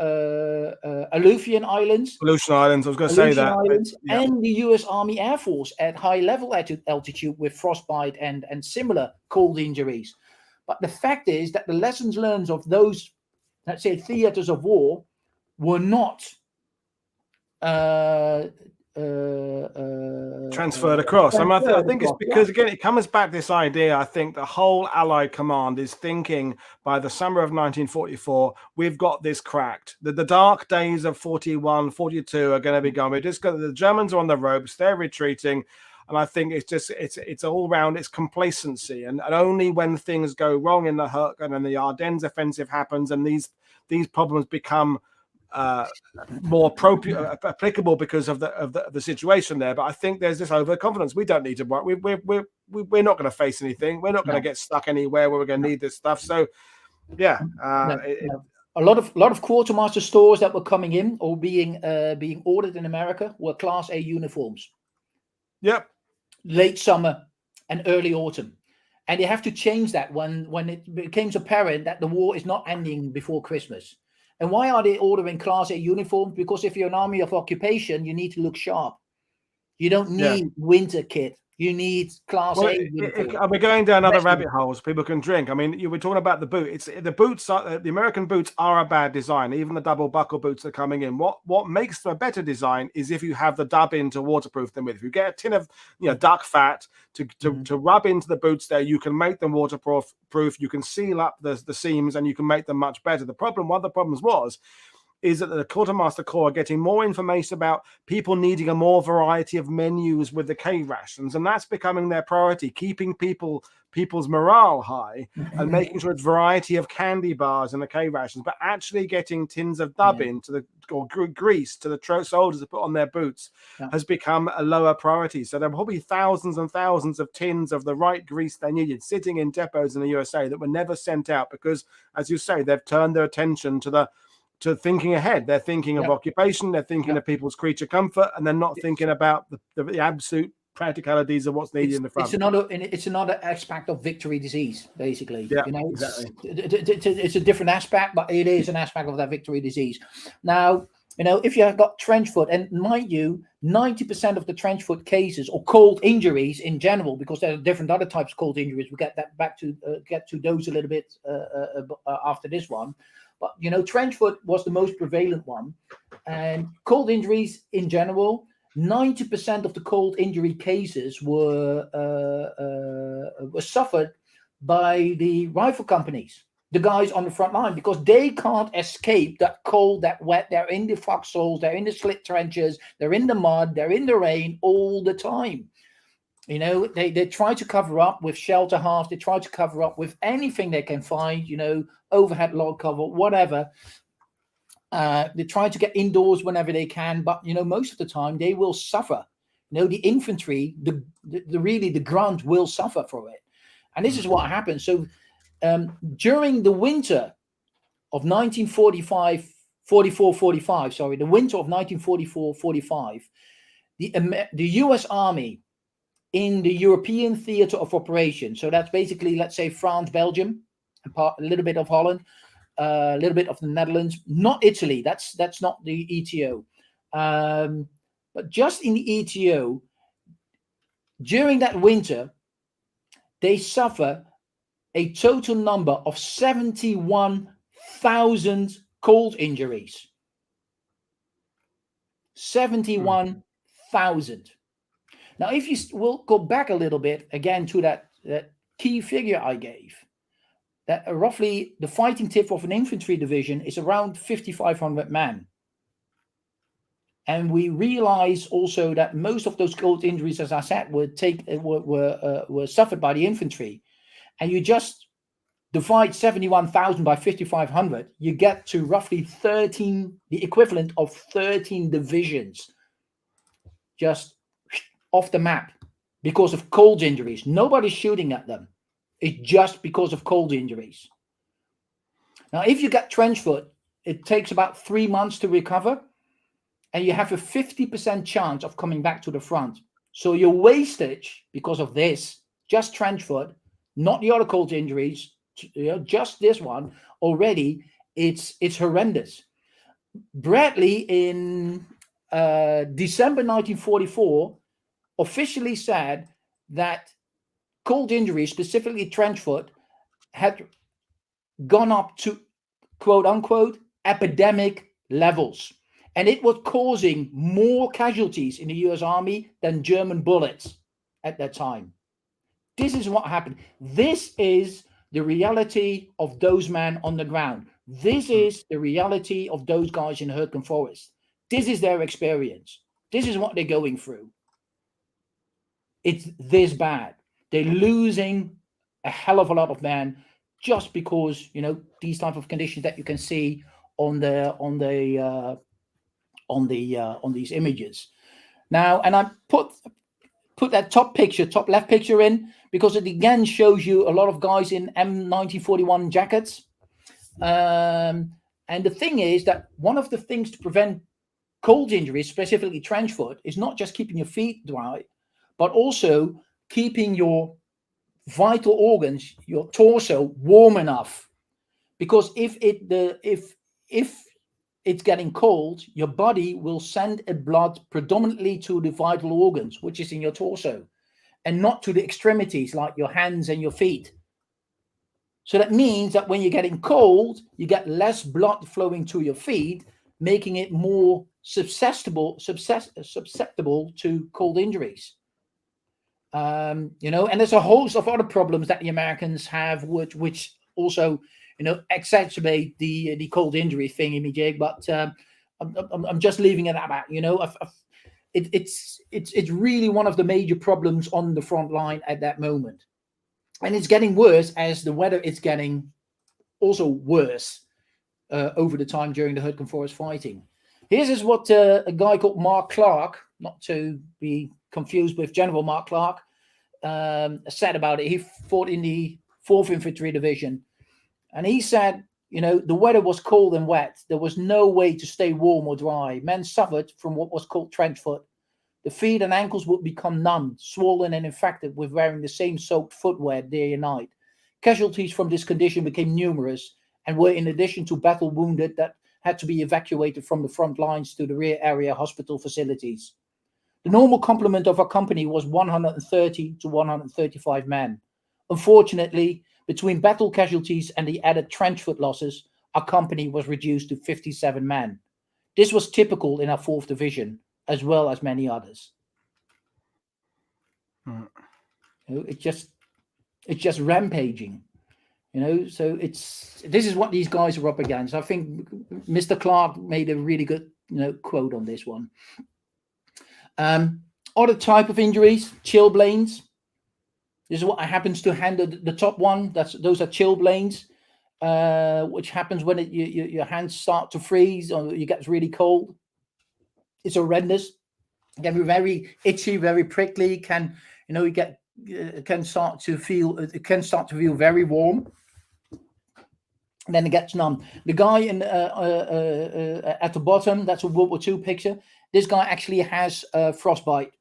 Aleutian Islands. Aleutian Islands, I was going to say that. Islands, yeah. And the U.S. Army Air Force at high level altitude with frostbite and similar cold injuries. But the fact is that the lessons learned of those, let's say, theaters of war were not transferred across. I think it's because, again, it comes back this idea. I think the whole Allied command is thinking by the summer of 1944, we've got this cracked. The dark days of 41, 42 are going to be gone. The Germans are on the ropes. They're retreating. And I think it's all around, it's complacency. And only when things go wrong in the Hürtgen and the Ardennes offensive happens, and these problems become more applicable because of the situation there. But I think there's this overconfidence. We don't need to work. We're not going to face anything. We're not going to get stuck anywhere where we're going to need this stuff. So yeah, a lot of quartermaster stores that were coming in or being ordered in America were Class A uniforms. Yep. Late summer and early autumn, and they have to change that when it becomes apparent that the war is not ending before Christmas. And why are they ordering Class A uniforms? Because if you're an army of occupation, you need to look sharp. You don't need winter kit. You need Class A uniform. We're going down other rabbit holes. People can drink. I mean, you were talking about the boot. It's the boots. The American boots are a bad design. Even the double buckle boots are coming in. What makes them a better design is if you have the dub in to waterproof them with. If you get a tin of duck fat to rub into the boots, there you can make them waterproof. You can seal up the seams and you can make them much better. One of the problems is that the Quartermaster Corps are getting more information about people needing a more variety of menus with the K rations, and that's becoming their priority, keeping people's morale high and making sure it's variety of candy bars in the K rations, but actually getting tins of dub in or grease to the soldiers to put on their boots has become a lower priority. So there are probably thousands and thousands of tins of the right grease they needed sitting in depots in the USA that were never sent out because, as you say, they've turned their attention to thinking ahead. They're thinking of occupation, they're thinking of people's creature comfort, and they're not thinking about the absolute practicalities of what's needed in the front. It's another aspect of victory disease, basically. Yeah, exactly. It's a different aspect, but it is an aspect of that victory disease. Now, if you have got trench foot, and mind you, 90% of the trench foot cases or cold injuries in general, because there are different other types of cold injuries. We'll get to those a little bit after this one. But, trench foot was the most prevalent one. And cold injuries in general, 90% of the cold injury cases were suffered by the rifle companies, the guys on the front line, because they can't escape that cold, that wet. They're in the foxholes, they're in the slit trenches, they're in the mud, they're in the rain all the time. They try to cover up with shelter halves. They try to cover up with anything they can find, overhead log cover, whatever. They try to get indoors whenever they can, but, most of the time they will suffer. The infantry, the grunt will suffer for it. And this is what happened. So during the winter of 1945, the winter of 1944-45, the U.S. Army in the European theater of operation. So that's basically, let's say, France, Belgium, a little bit of Holland, a little bit of the Netherlands, not Italy. That's not the ETO. But just in the ETO, during that winter, they suffer a total number of 71,000 cold injuries. 71,000. Now, if you will go back a little bit again to that key figure I gave, that roughly the fighting tip of an infantry division is around 5,500 men. And we realize also that most of those cold injuries, as I said, were suffered by the infantry. And you just divide 71,000 by 5,500, you get to roughly 13, the equivalent of 13 divisions, just off the map because of cold injuries. Nobody's shooting at them. It's just because of cold injuries. Now, if you get trench foot, it takes about 3 months to recover, and you have a 50% chance of coming back to the front. So your wastage, because of this, just trench foot, not the other cold injuries, just this one, already, it's horrendous. Bradley in December 1944 officially said that cold injuries, specifically trench foot, had gone up to, quote unquote, epidemic levels. And it was causing more casualties in the US Army than German bullets at that time. This is what happened. This is the reality of those men on the ground. This is the reality of those guys in Hürtgen Forest. This is their experience. This is what they're going through. It's this bad. They're losing a hell of a lot of men just because, these type of conditions that you can see on these images. Now, and I put that top left picture in because it again shows you a lot of guys in M1941 jackets. And the thing is that one of the things to prevent cold injuries, specifically trench foot, is not just keeping your feet dry, but also keeping your vital organs, your torso, warm enough. Because if it's getting cold, your body will send a blood predominantly to the vital organs, which is in your torso, and not to the extremities like your hands and your feet. So that means that when you're getting cold, you get less blood flowing to your feet, making it more susceptible to cold injuries. And there's a host of other problems that the Americans have, which also, exacerbate the cold injury thingy-majig. But I'm just leaving it at that. It's really one of the major problems on the front line at that moment, and it's getting worse as the weather is getting also worse over the time during the Hürtgen Forest fighting. Here's what a guy called Mark Clark, not to be confused with General Mark Clark, said about it. He fought in the 4th Infantry Division, and he said, the weather was cold and wet. There was no way to stay warm or dry. Men suffered from what was called trench foot. The feet and ankles would become numb, swollen and infected with wearing the same soaked footwear day and night. Casualties from this condition became numerous and were in addition to battle wounded that had to be evacuated from the front lines to the rear area hospital facilities. The normal complement of our company was 130 to 135 men. Unfortunately, between battle casualties and the added trench foot losses, our company was reduced to 57 men. This was typical in our 4th Division, as well as many others. It's just rampaging, so this is what these guys are up against. I think Mr. Clark made a really good quote on this one. Other type of injuries, chilblains. This is what happens to hand the top one. Those are chilblains, which happens when your hands start to freeze or it gets really cold. It's horrendous. It can be very itchy, very prickly. It can start to feel very warm. And then it gets numb. The guy at the bottom, that's a World War II picture. This guy actually has frostbite.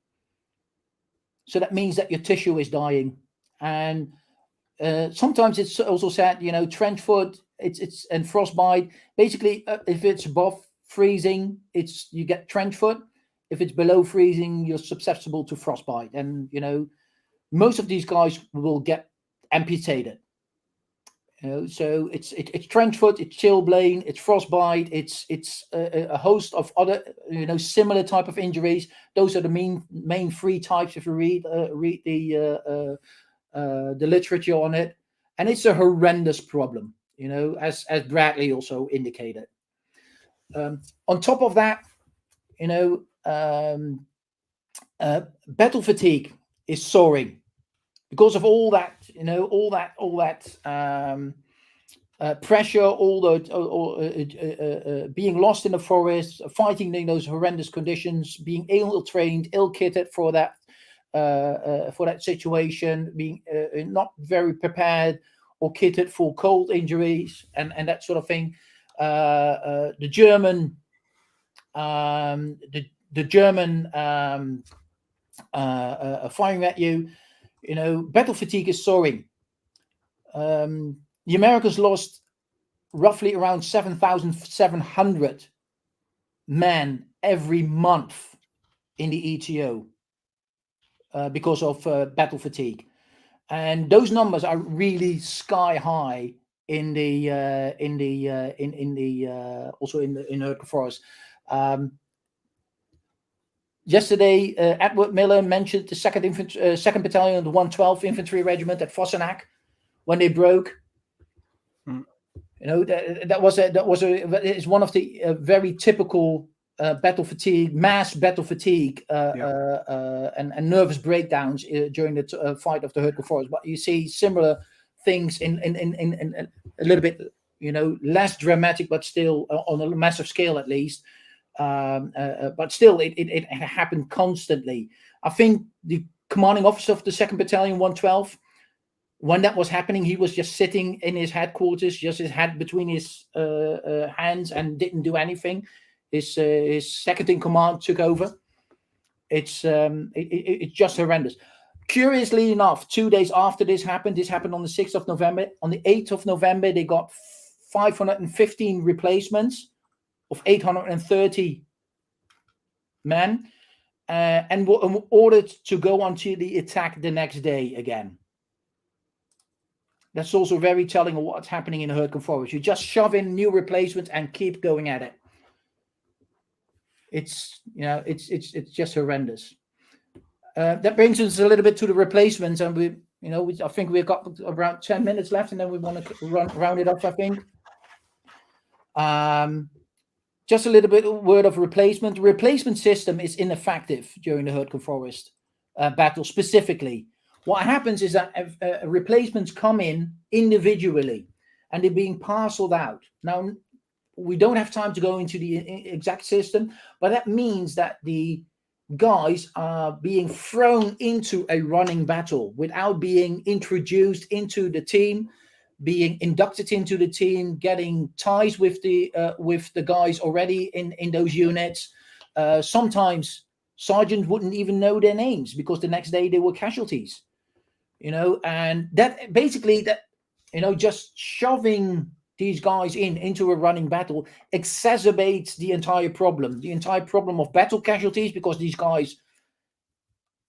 So that means that your tissue is dying. And sometimes it's also said, trench foot, and frostbite. Basically, if it's above freezing, you get trench foot. If it's below freezing, you're susceptible to frostbite. And, most of these guys will get amputated. So it's trench foot, it's chilblain, it's frostbite, it's a host of other similar type of injuries. Those are the main 3 types if you read the literature on it, and it's a horrendous problem. As Bradley also indicated. On top of that, battle fatigue is soaring. Because of all that, pressure, being lost in the forest, fighting in those horrendous conditions, being ill-trained, ill-kitted for that situation, being not very prepared or kitted for cold injuries and that sort of thing. The German firing at you. Battle fatigue is soaring. The Americans lost roughly around 7,700 men every month in the ETO because of battle fatigue, and those numbers are really sky high in Hürtgen Forest. Yesterday, Edward Miller mentioned the 2nd Battalion of the 112 Infantry Regiment at Vossenack when they broke. It's one of the very typical mass battle fatigue, and nervous breakdowns during the fight of the Hürtgen Forest. But you see similar things in a little bit, less dramatic, but still on a massive scale at least. But still, it happened constantly. I think the commanding officer of the 2nd Battalion 112, when that was happening, he was just sitting in his headquarters, just his head between his hands, and didn't do anything. His second in command took over. It's just horrendous. Curiously enough, 2 days after this happened on the 6th of November. On the 8th of November, they got 515 replacements of 830 men, and were ordered to go onto the attack the next day again. That's also very telling of what's happening in the Hürtgen Forest. You just shove in new replacements and keep going at it. It's, you know, it's just horrendous. That brings us a little bit to the replacements, and we, you know, I think we've got around 10 minutes left, and then we want to round it up, I think. Just a little bit of word of replacement. The replacement system is ineffective during the Hürtgen Forest battle specifically. What happens is that replacements come in individually and they're being parceled out. Now, we don't have time to go into the exact system, but that means that the guys are being thrown into a running battle without being introduced into the team, being inducted into the team, getting ties with the guys already in those units. Sometimes sergeants wouldn't even know their names because the next day they were casualties, you know, and that basically, that, you know, just shoving these guys into a running battle exacerbates the entire problem of battle casualties, because these guys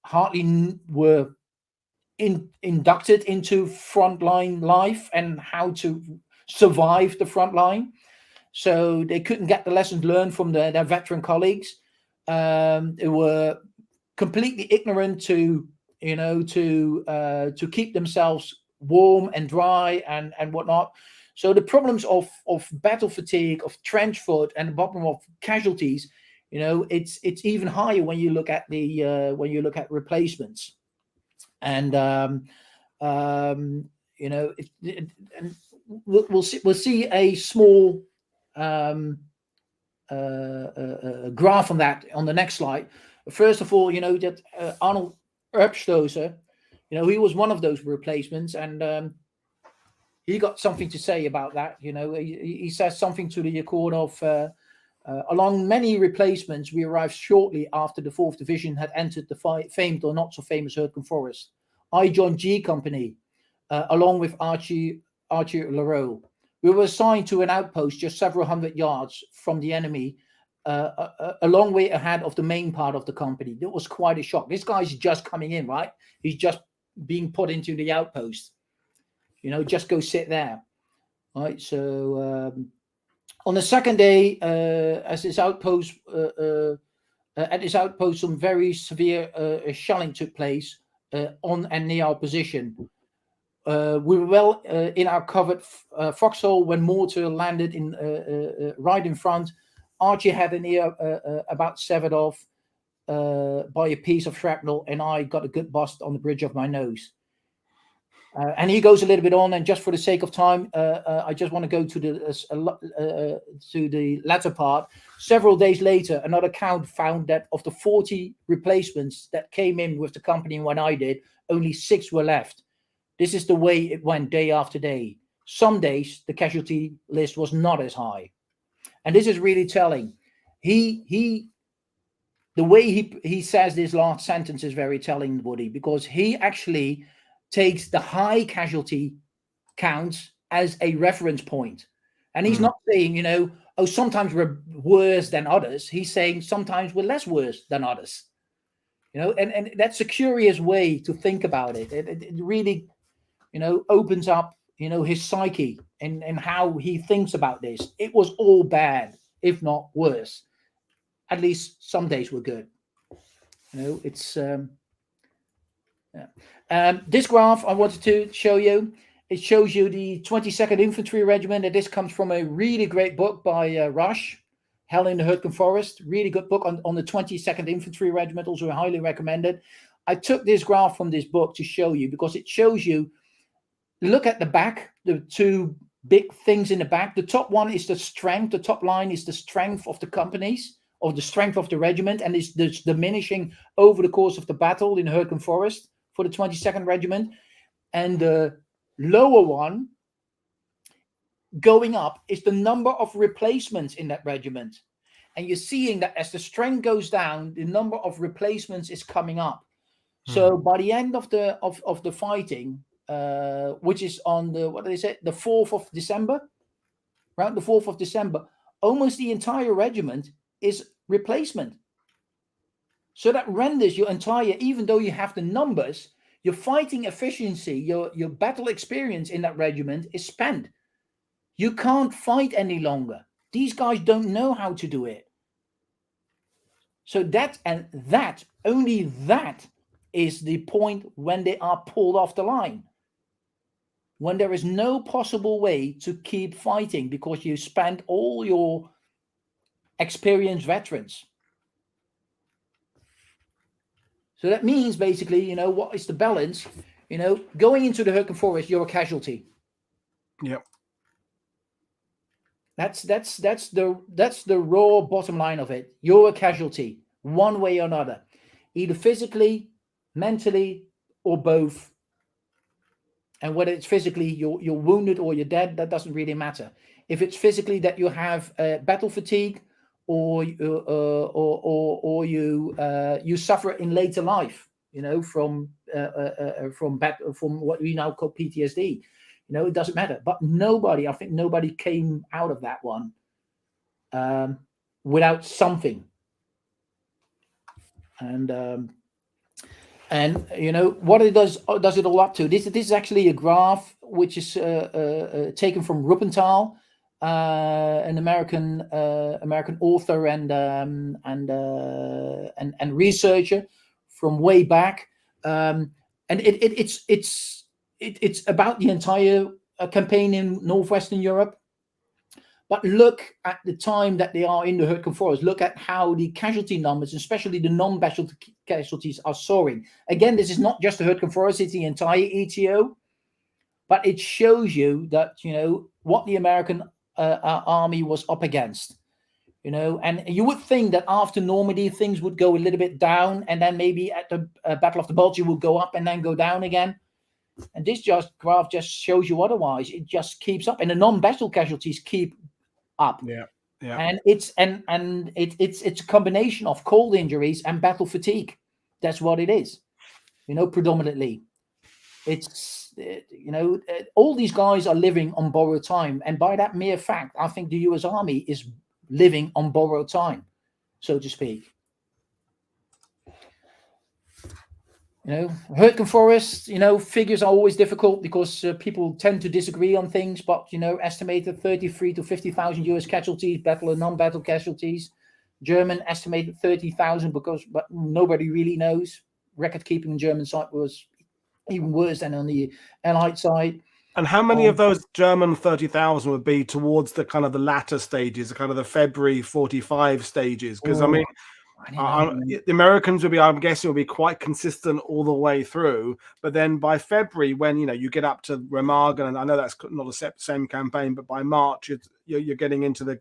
hardly were inducted into frontline life and how to survive the front line. So they couldn't get the lessons learned from their veteran colleagues. They were completely ignorant to, you know, to keep themselves warm and dry and whatnot. So the problems of battle fatigue, of trench foot, and the problem of casualties, you know, it's even higher when you look at the replacements. And you know, and we'll see a small graph on that on the next slide. First of all, you know, that Arnold Erbstoser, you know, he was one of those replacements, and he got something to say about that. You know, he says something to the accord of, along many replacements, we arrived shortly after the 4th Division had entered the famed or not so famous Hürtgen Forest. I joined G Company, along with Archie Leroux. We were assigned to an outpost just several hundred yards from the enemy, a long way ahead of the main part of the company. It was quite a shock. This guy's just coming in, right? He's just being put into the outpost. You know, just go sit there, right? So on the second day, at this outpost, some very severe shelling took place on and near our position. We were well in our covered foxhole when mortar landed right in front. Archie had an ear about severed off by a piece of shrapnel, and I got a good bust on the bridge of my nose. And he goes a little bit on, and just for the sake of time, I just want to go to the latter part. Several days later, another count found that of the 40 replacements that came in with the company when I did, only 6 were left. This is the way it went day after day. Some days the casualty list was not as high, and this is really telling. The way he says this last sentence is very telling, Woody, because he actually takes the high casualty counts as a reference point. And he's not saying, you know, oh, sometimes we're worse than others. He's saying sometimes we're less worse than others. You know, and that's a curious way to think about it. It really, you know, opens up, you know, his psyche and how he thinks about this. It was all bad, if not worse. At least some days were good. You know, it's this graph I wanted to show you. It shows you the 22nd Infantry Regiment, and this comes from a really great book by Rush, Hell in the Hürtgen Forest. Really good book on the 22nd Infantry Regiment, also highly recommended. I took this graph from this book to show you because it shows you, look at the back, the 2 big things in the back. The top one is the strength. The top line is the strength of the companies, or the strength of the regiment, and it's diminishing over the course of the battle in Hürtgen Forest for the 22nd Regiment. And the lower one going up is the number of replacements in that regiment. And you're seeing that as the strength goes down, the number of replacements is coming up. So by the end of the fighting, which is on the, what did they say, the 4th of December, around the 4th of December, almost the entire regiment is replacement. So that renders your entire, even though you have the numbers, your fighting efficiency, your battle experience in that regiment is spent. You can't fight any longer. These guys don't know how to do it. So only that is the point when they are pulled off the line. When there is no possible way to keep fighting because you spent all your experienced veterans. So that means basically, what is the balance? Going into the Hürtgen Forest, you're a casualty. Yep. That's the raw bottom line of it. You're a casualty, one way or another, either physically, mentally, or both. And whether it's physically you're wounded or you're dead, that doesn't really matter. If it's physically that you have battle fatigue, or you suffer in later life, from what we now call PTSD, it doesn't matter. But I think nobody came out of that one without something. And what it does it all up to. This is actually a graph which is taken from Rubenthal, an American author and researcher from way back, and it's about the entire campaign in northwestern Europe. But look at the time that they are in the Hürtgen Forest. Look at how the casualty numbers, especially the non-battle casualties, are soaring. Again, this is not just the Hürtgen Forest; it's the entire ETO. But it shows you that what the American army was up against. And you would think that after Normandy things would go a little bit down, and then maybe at the Battle of the Bulge would go up and then go down again. And this graph just shows you otherwise. It just keeps up, and the non-battle casualties keep up. Yeah. And it's a combination of cold injuries and battle fatigue. That's what it is. Predominantly, it's all these guys are living on borrowed time, and by that mere fact, I think the U.S. Army is living on borrowed time, so to speak. Hürtgen Forest, figures are always difficult because people tend to disagree on things, but, estimated 33 to 50,000 US casualties, battle and non-battle casualties. German estimated 30,000 but nobody really knows. Record keeping on German side was even worse than on the Allied side. And how many of those German 30,000 would be towards the kind of the latter stages, the kind of the February 45 stages? Because the Americans would be, I'm guessing, would be quite consistent all the way through. But then by February, when you get up to Remagen, and I know that's not the same campaign, but by March, you're getting into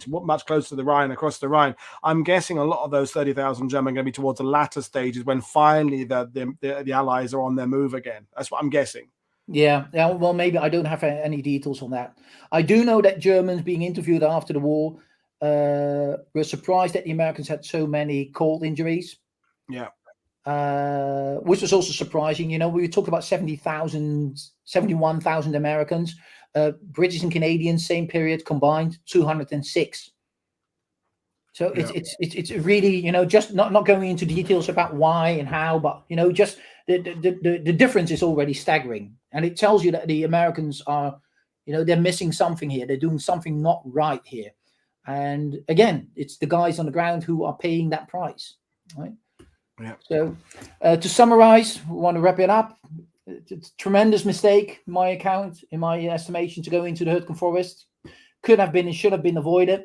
much closer to the Rhine, across the Rhine. I'm guessing a lot of those 30,000 German are going to be towards the latter stages when finally the Allies are on their move again. That's what I'm guessing. Yeah. Well, maybe I don't have any details on that. I do know that Germans being interviewed after the war were surprised that the Americans had so many cold injuries. Yeah. Which was also surprising. We talked about 71,000 Americans. British and Canadians, same period combined, 206. So yeah. It's really, just not going into details about why and how, but just the difference is already staggering, and it tells you that the Americans are, they're missing something here. They're doing something not right here, and again, it's the guys on the ground who are paying that price, right? Yeah. So to summarize, we want to wrap it up. It's a tremendous mistake, in my estimation, to go into the Hürtgen Forest. Could have been and should have been avoided.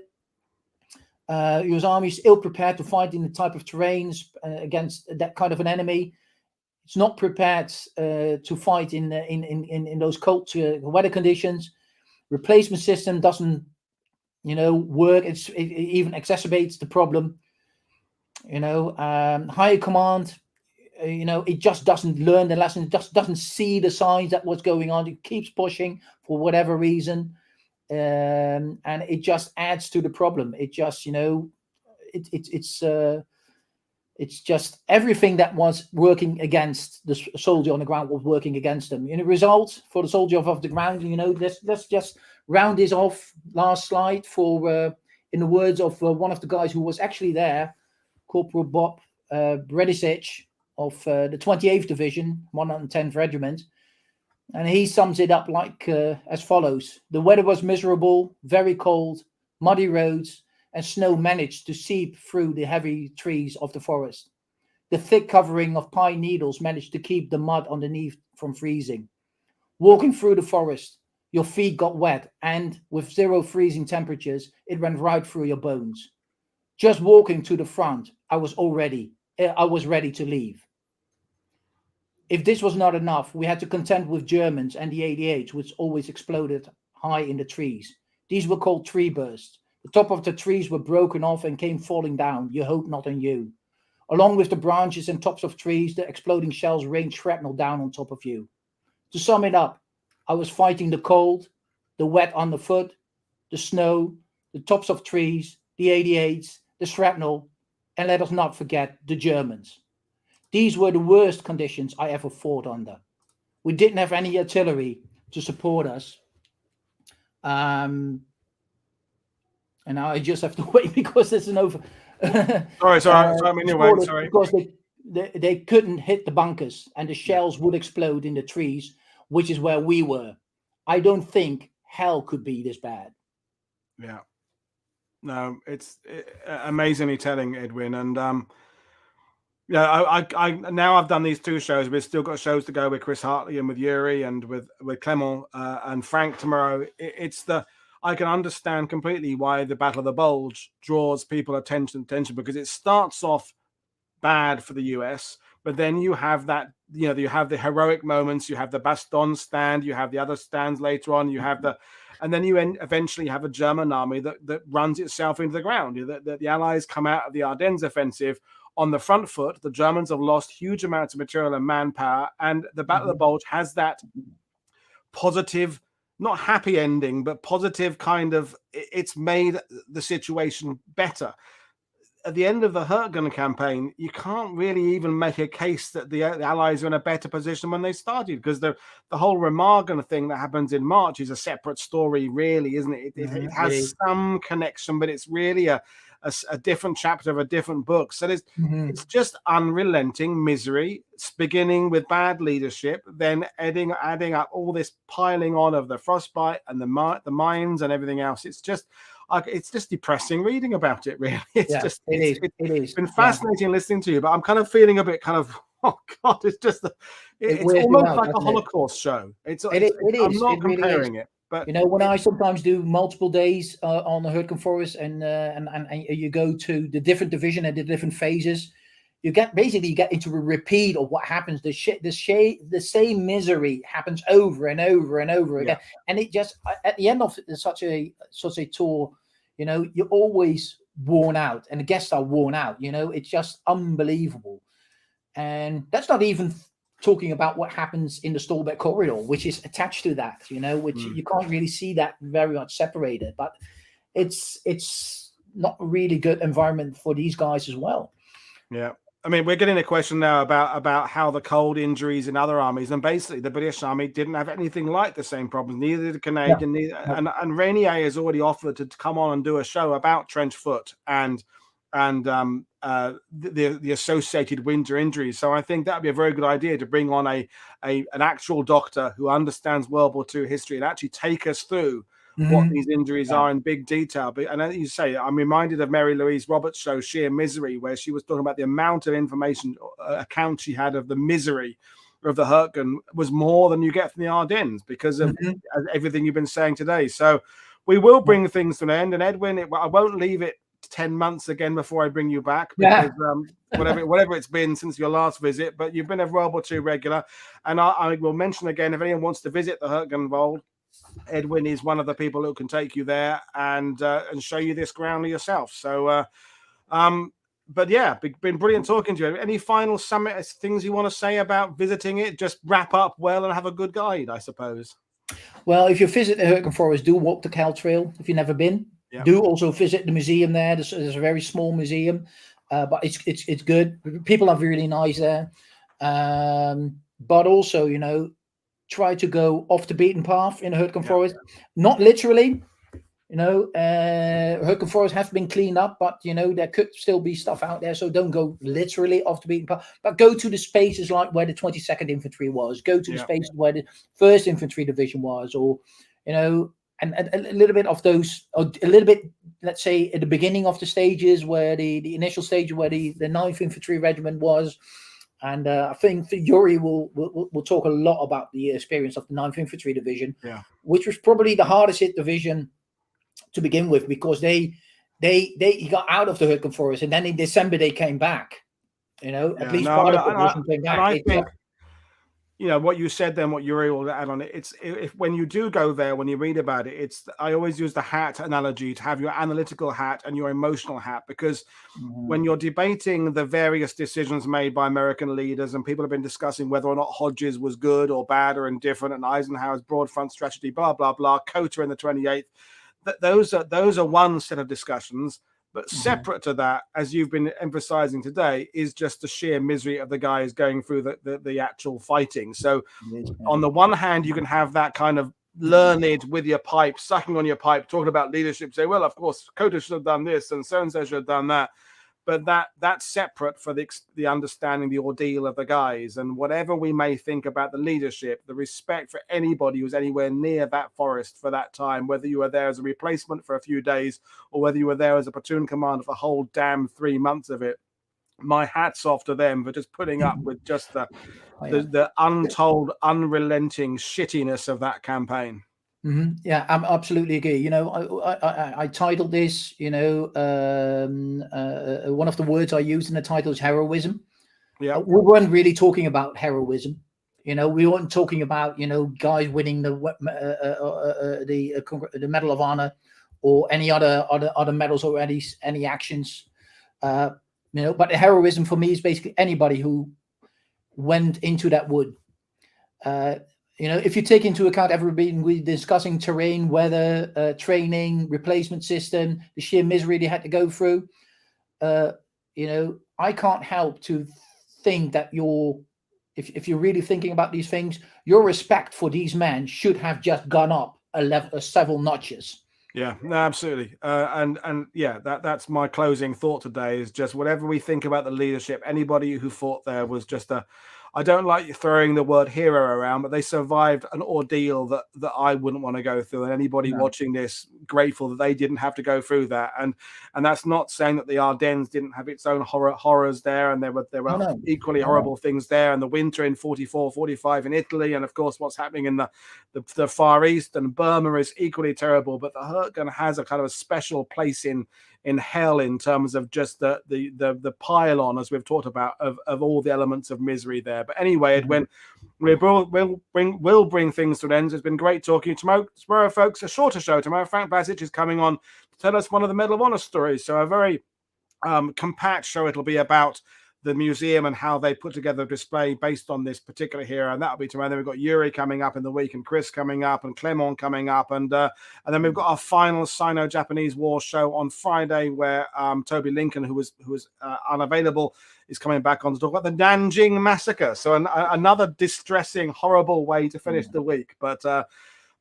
US Army is ill prepared to fight in the type of terrains against that kind of an enemy. It's not prepared to fight in those cold weather conditions. Replacement system doesn't, work. It even exacerbates the problem. Higher command, it just doesn't learn the lesson. It just doesn't see the signs that what's going on. It keeps pushing for whatever reason. And it just adds to the problem. It just, it's just everything that was working against the soldier on the ground was working against them. In the result, for the soldier off the ground, let's just round this off, last slide, for in the words of one of the guys who was actually there, Corporal Bob Bredisich of the 28th Division, 110th Regiment. And he sums it up like as follows. The weather was miserable, very cold, muddy roads, and snow managed to seep through the heavy trees of the forest. The thick covering of pine needles managed to keep the mud underneath from freezing. Walking through the forest, your feet got wet, and with 0 freezing temperatures, it went right through your bones. Just walking to the front, I was ready to leave. If this was not enough, we had to contend with Germans and the 88s, which always exploded high in the trees. These were called tree bursts. The top of the trees were broken off and came falling down. You hope not on you. Along with the branches and tops of trees, the exploding shells rained shrapnel down on top of you. To sum it up, I was fighting the cold, the wet underfoot, the snow, the tops of trees, the 88s, the shrapnel, and let us not forget the Germans. These were the worst conditions I ever fought under. We didn't have any artillery to support us. And now I just have to wait because there's an over. Sorry. Because they couldn't hit the bunkers and the shells would explode in the trees, which is where we were. I don't think hell could be this bad. Yeah. No, it's amazingly telling, Edwin. And I now I've done these 2 shows. We've still got shows to go with Chris Hartley and with Yuri and with Clement and Frank tomorrow. I can understand completely why the Battle of the Bulge draws people attention because it starts off bad for the US, but then you have that, you have the heroic moments, you have the Bastogne stand, you have the other stands later on, you have and then you eventually have a German army that runs itself into the ground. The Allies come out of the Ardennes offensive on the front foot. The Germans have lost huge amounts of material and manpower, and the Battle of the Bulge has that positive, not happy ending, but positive kind of, it's made the situation better. At the end of the Hürtgen campaign, you can't really even make a case that the Allies are in a better position when they started, because the whole Remagen thing that happens in March is a separate story, really, isn't it? It has some connection, but it's really a different chapter of a different book. So it's just unrelenting misery, beginning with bad leadership, then adding up all this piling on of the frostbite and the mines and everything else. It's just depressing reading about it, really. It's been fascinating listening to you, but I'm kind of feeling a bit oh God, it's just it's almost like a Holocaust show. It is. I'm not comparing it. But when I sometimes do multiple days on the Hürtgen Forest, and you go to the different division and the different phases, you get into a repeat of what happens. The same misery happens over and over and over again, and it just at the end of such a tour, you're always worn out, and the guests are worn out. It's just unbelievable, and that's not even talking about what happens in the Stolberg corridor, which is attached to that, which you can't really see that very much separated, but it's not a really good environment for these guys as well. Yeah. I mean, we're getting a question now about how the cold injuries in other armies, and basically the British Army didn't have anything like the same problems. Neither did the Canadian. And Rainier has already offered to come on and do a show about trench foot and the associated winter injuries. So I think that'd be a very good idea to bring on an actual doctor who understands World War II history and actually take us through what these injuries are in big detail. But, and as you say, I'm reminded of Mary Louise Roberts' show Sheer Misery, where she was talking about the amount of information account she had of the misery of the Hürtgen was more than you get from the Ardennes because of everything you've been saying today. So we will bring things to an end. And Edwin, I won't leave it 10 months again before I bring you back, because whatever it's been since your last visit, but you've been a World War II regular. And I will mention again, if anyone wants to visit the Hürtgen Wald, Edwin is one of the people who can take you there and show you this ground yourself. So but yeah, been brilliant talking to you. Any final things you want to say about visiting it? Just wrap up well and have a good guide, I suppose. Well, if you visit the Hürtgen Forest, do walk the Cal Trail if you've never been. Do also visit the museum there. There's a very small museum, but it's good. People are really nice there. But also, try to go off the beaten path in Hürtgen Forest. Not literally, Hürtgen Forest have been cleaned up, but there could still be stuff out there. So don't go literally off the beaten path, but go to the spaces like where the 22nd Infantry was. Go to the spaces where the 1st Infantry Division was, or and a little bit of those, or a little bit, let's say, at the beginning of the stages where the initial stage where the 9th Infantry Regiment was. And I think Yuri will talk a lot about the experience of the 9th Infantry Division, which was probably the hardest hit division to begin with, because they got out of the Hürtgen Forest, and then in December they came back. At least part of the division came back. And I think, what you said then, what Yuri will add on it, it's if when you do go there, when you read about it, I always use the hat analogy to have your analytical hat and your emotional hat, because when you're debating the various decisions made by American leaders, and people have been discussing whether or not Hodges was good or bad or indifferent, and Eisenhower's broad front strategy, blah, blah, blah, Cota in the 28th, those are one set of discussions. But separate to that, as you've been emphasizing today, is just the sheer misery of the guys going through the actual fighting. So on the one hand, you can have that kind of learned with your pipe, sucking on your pipe, talking about leadership, say, well, of course, Cota should have done this and so-and-so should have done that. But that's separate for the understanding, the ordeal of the guys. And whatever we may think about the leadership, the respect for anybody who's anywhere near that forest for that time, whether you were there as a replacement for a few days or whether you were there as a platoon commander for the whole damn 3 months of it, my hat's off to them for just putting up with just the untold, unrelenting shittiness of that campaign. Yeah, I absolutely agree. I titled this, one of the words I used in the title is heroism. We weren't really talking about heroism. We weren't talking about, guys winning the Medal of Honor or any other medals or any actions. But the heroism for me is basically anybody who went into that wood. If you take into account everything we're discussing, terrain, weather, training, replacement system, the sheer misery they had to go through, I can't help to think that if you're really thinking about these things, your respect for these men should have just gone up several notches. Yeah, no, absolutely. And that's my closing thought today, is just whatever we think about the leadership, anybody who fought there was just I don't like throwing the word hero around, but they survived an ordeal that I wouldn't want to go through. And anybody watching this, grateful that they didn't have to go through that. And that's not saying that the Ardennes didn't have its own horrors there. And there were equally horrible things there. And the winter in 44, 45 in Italy. And of course, what's happening in the Far East and Burma is equally terrible. But the Hürtgen has a kind of a special place in hell in terms of just the pile-on, as we've talked about, of all the elements of misery there. But anyway, Edwin, we'll bring things to an end. It's been great talking to you tomorrow, folks. A shorter show tomorrow. Frank Basic is coming on to tell us one of the Medal of Honor stories. So a very compact show it'll be about the museum and how they put together a display based on this particular hero, and that'll be tomorrow. Then we've got Yuri coming up in the week, and Chris coming up, and Clement coming up, and then we've got our final Sino-Japanese War show on Friday, where Toby Lincoln, who was unavailable, is coming back on to talk about the Nanjing massacre. So another distressing, horrible way to finish the week, but.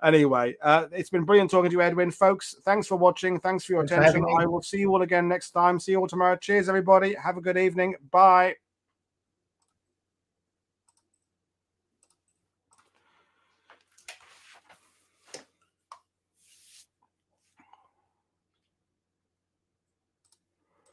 Anyway, it's been brilliant talking to you, Edwin. Folks, thanks for watching. Thanks for your attention. I will see you all again next time. See you all tomorrow. Cheers, everybody. Have a good evening. Bye.